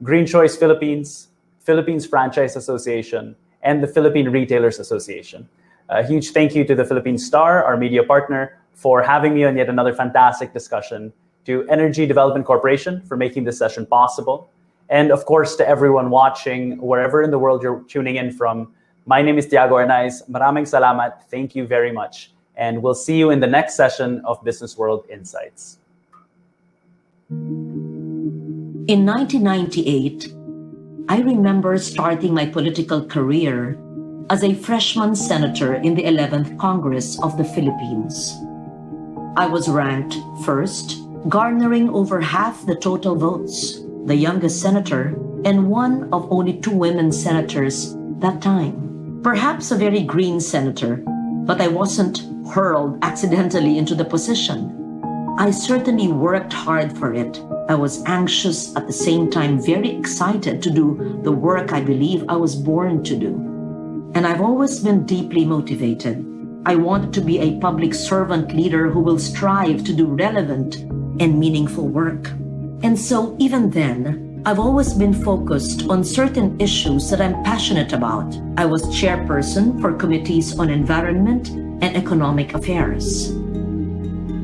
Green Choice Philippines, Philippines Franchise Association, and the Philippine Retailers Association. A huge thank you to the Philippine Star, our media partner, for having me on yet another fantastic discussion, to Energy Development Corporation for making this session possible, and of course to everyone watching wherever in the world you're tuning in from. My name is Tiago Arnaiz. Maraming salamat. Thank you very much. And we'll see you in the next session of Business World Insights. In 1998, I remember starting my political career as a freshman senator in the 11th Congress of the Philippines. I was ranked first, garnering over half the total votes, the youngest senator, and one of only 2 women senators that time. Perhaps a very green senator, but I wasn't hurled accidentally into the position. I certainly worked hard for it. I was anxious, at the same time very excited to do the work I believe I was born to do. And I've always been deeply motivated. I wanted to be a public servant leader who will strive to do relevant and meaningful work. And so even then, I've always been focused on certain issues that I'm passionate about. I was chairperson for committees on environment and economic affairs.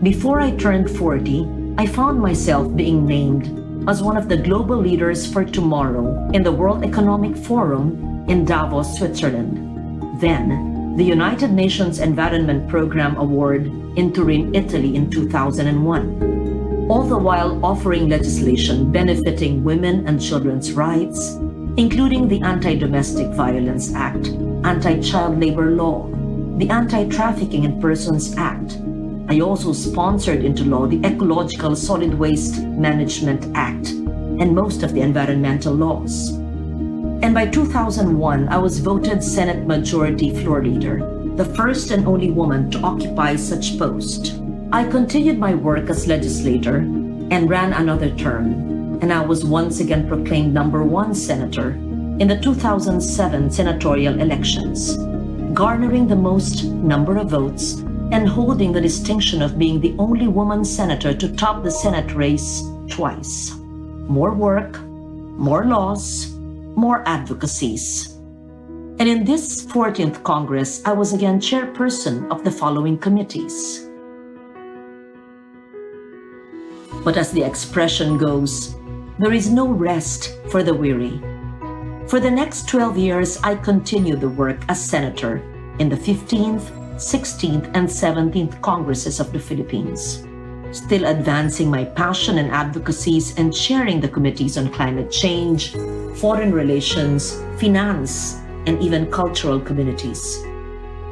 Before I turned 40, I found myself being named as one of the global leaders for tomorrow in the World Economic Forum in Davos, Switzerland. Then, the United Nations Environment Program Award in Turin, Italy in 2001. All the while offering legislation benefiting women and children's rights, including the Anti-Domestic Violence Act, Anti-Child Labor Law, the Anti-Trafficking in Persons Act. I also sponsored into law the Ecological Solid Waste Management Act and most of the environmental laws. And by 2001, I was voted Senate Majority Floor Leader, the first and only woman to occupy such post. I continued my work as legislator and ran another term, and I was once again proclaimed #1 senator in the 2007 senatorial elections, garnering the most number of votes and holding the distinction of being the only woman senator to top the Senate race twice. More work, more laws, more advocacies. And in this 14th Congress, I was again chairperson of the following committees. But as the expression goes, there is no rest for the weary. For the next 12 years, I continued the work as senator in the 15th, 16th, and 17th Congresses of the Philippines, still advancing my passion and advocacies and chairing the committees on climate change, foreign relations, finance, and even cultural communities.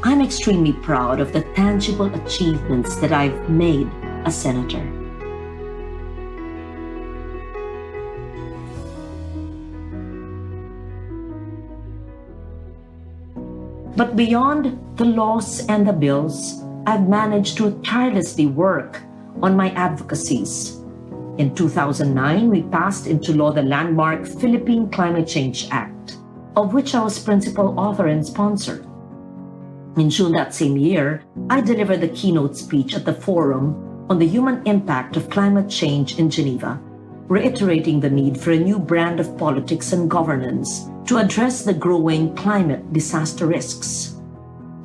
I'm extremely proud of the tangible achievements that I've made as senator. But beyond the laws and the bills, I've managed to tirelessly work on my advocacies. In 2009, we passed into law the landmark Philippine Climate Change Act, of which I was principal author and sponsor. In June that same year, I delivered the keynote speech at the Forum on the Human Impact of Climate Change in Geneva, reiterating the need for a new brand of politics and governance to address the growing climate disaster risks.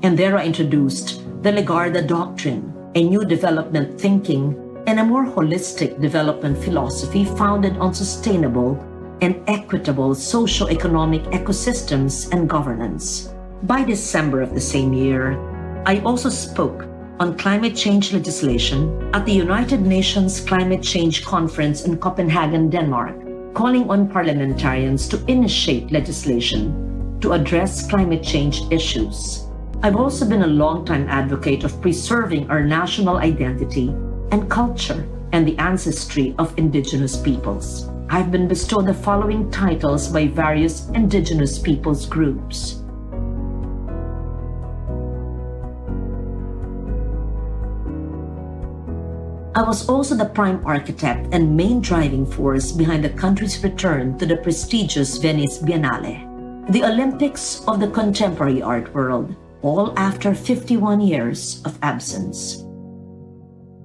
And there I introduced the Legarda Doctrine, a new development thinking and a more holistic development philosophy founded on sustainable and equitable socio-economic ecosystems and governance. By December of the same year, I also spoke on climate change legislation at the United Nations Climate Change Conference in Copenhagen, Denmark, calling on parliamentarians to initiate legislation to address climate change issues. I've also been a longtime advocate of preserving our national identity and culture and the ancestry of indigenous peoples. I've been bestowed the following titles by various indigenous peoples groups. I was also the prime architect and main driving force behind the country's return to the prestigious Venice Biennale, the Olympics of the contemporary art world, all after 51 years of absence.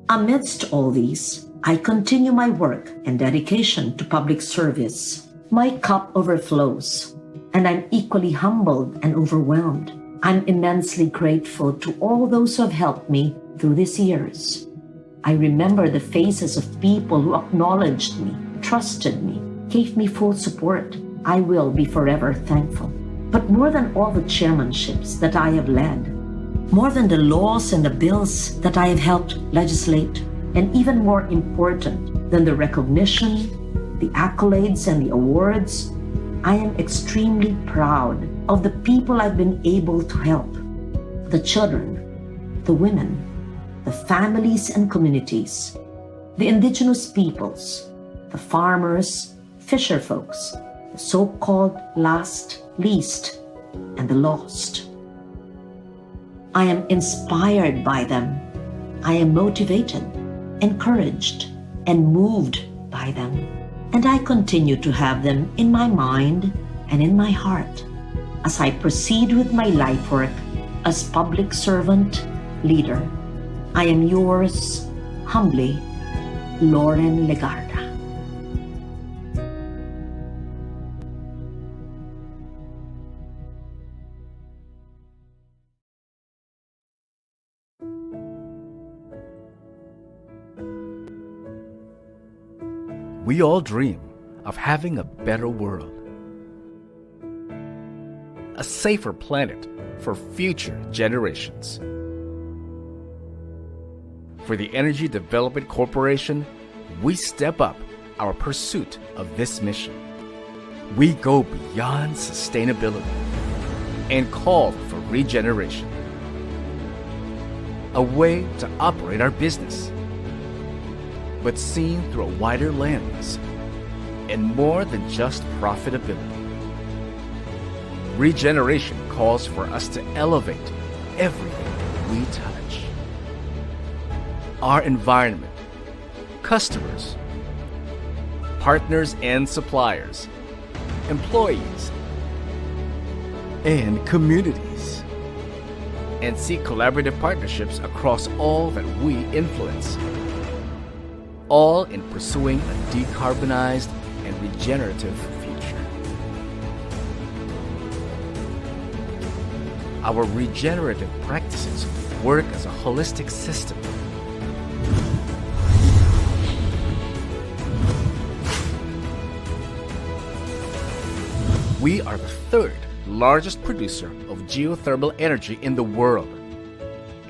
Amidst all these, I continue my work and dedication to public service. My cup overflows, and I'm equally humbled and overwhelmed. I'm immensely grateful to all those who have helped me through these years. I remember the faces of people who acknowledged me, trusted me, gave me full support. I will be forever thankful. But more than all the chairmanships that I have led, more than the laws and the bills that I have helped legislate, and even more important, than the recognition, the accolades, and the awards, I am extremely proud of the people I've been able to help. The children, the women, the families and communities, the indigenous peoples, the farmers, fisher folks, the so-called last, least, and the lost. I am inspired by them. I am motivated, encouraged, and moved by them. And I continue to have them in my mind and in my heart as I proceed with my life work as public servant leader. I am yours humbly, Lauren Legarda. We all dream of having a better world, a safer planet for future generations. For the Energy Development Corporation, we step up our pursuit of this mission. We go beyond sustainability and call for regeneration, a way to operate our business, but seen through a wider lens and more than just profitability. Regeneration calls for us to elevate everything we touch. Our environment, customers, partners and suppliers, employees, and communities, and seek collaborative partnerships across all that we influence, all in pursuing a decarbonized and regenerative future. Our regenerative practices work as a holistic system. We are the third largest producer of geothermal energy in the world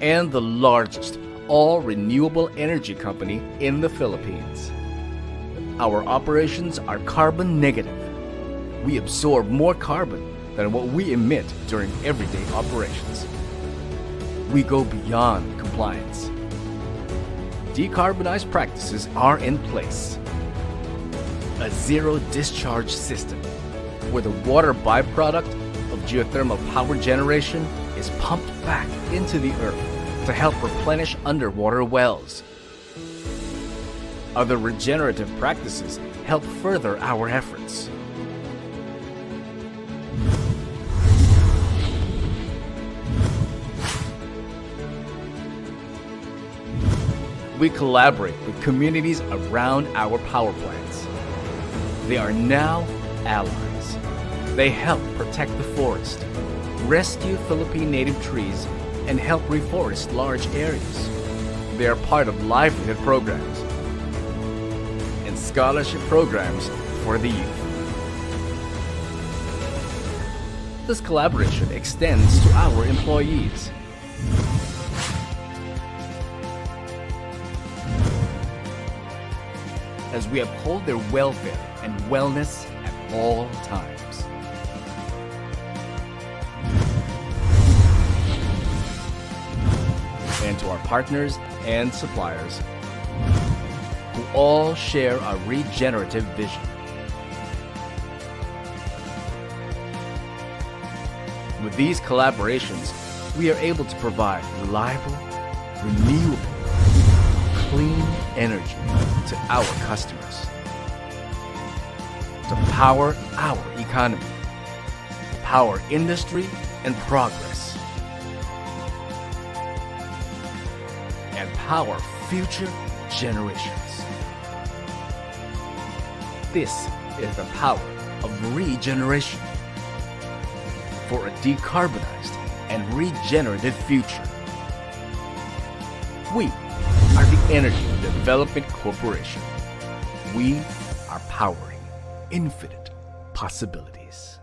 and the largest all renewable energy company in the Philippines. Our operations are carbon negative. We absorb more carbon than what we emit during everyday operations. We go beyond compliance. Decarbonized practices are in place. A zero discharge system where the water byproduct of geothermal power generation is pumped back into the earth to help replenish underwater wells. Other regenerative practices help further our efforts. We collaborate with communities around our power plants. They are now allies. They help protect the forest, rescue Philippine native trees, and help reforest large areas. They are part of livelihood programs and scholarship programs for the youth. This collaboration extends to our employees. As we uphold their welfare and wellness at all times. And to our partners and suppliers who all share our regenerative vision. With these collaborations, we are able to provide reliable, renewable, clean energy to our customers, to power our economy, power industry and progress, and power future generations. This is the power of regeneration for a decarbonized and regenerative future. We are the Energy Development Corporation. We are powering infinite possibilities.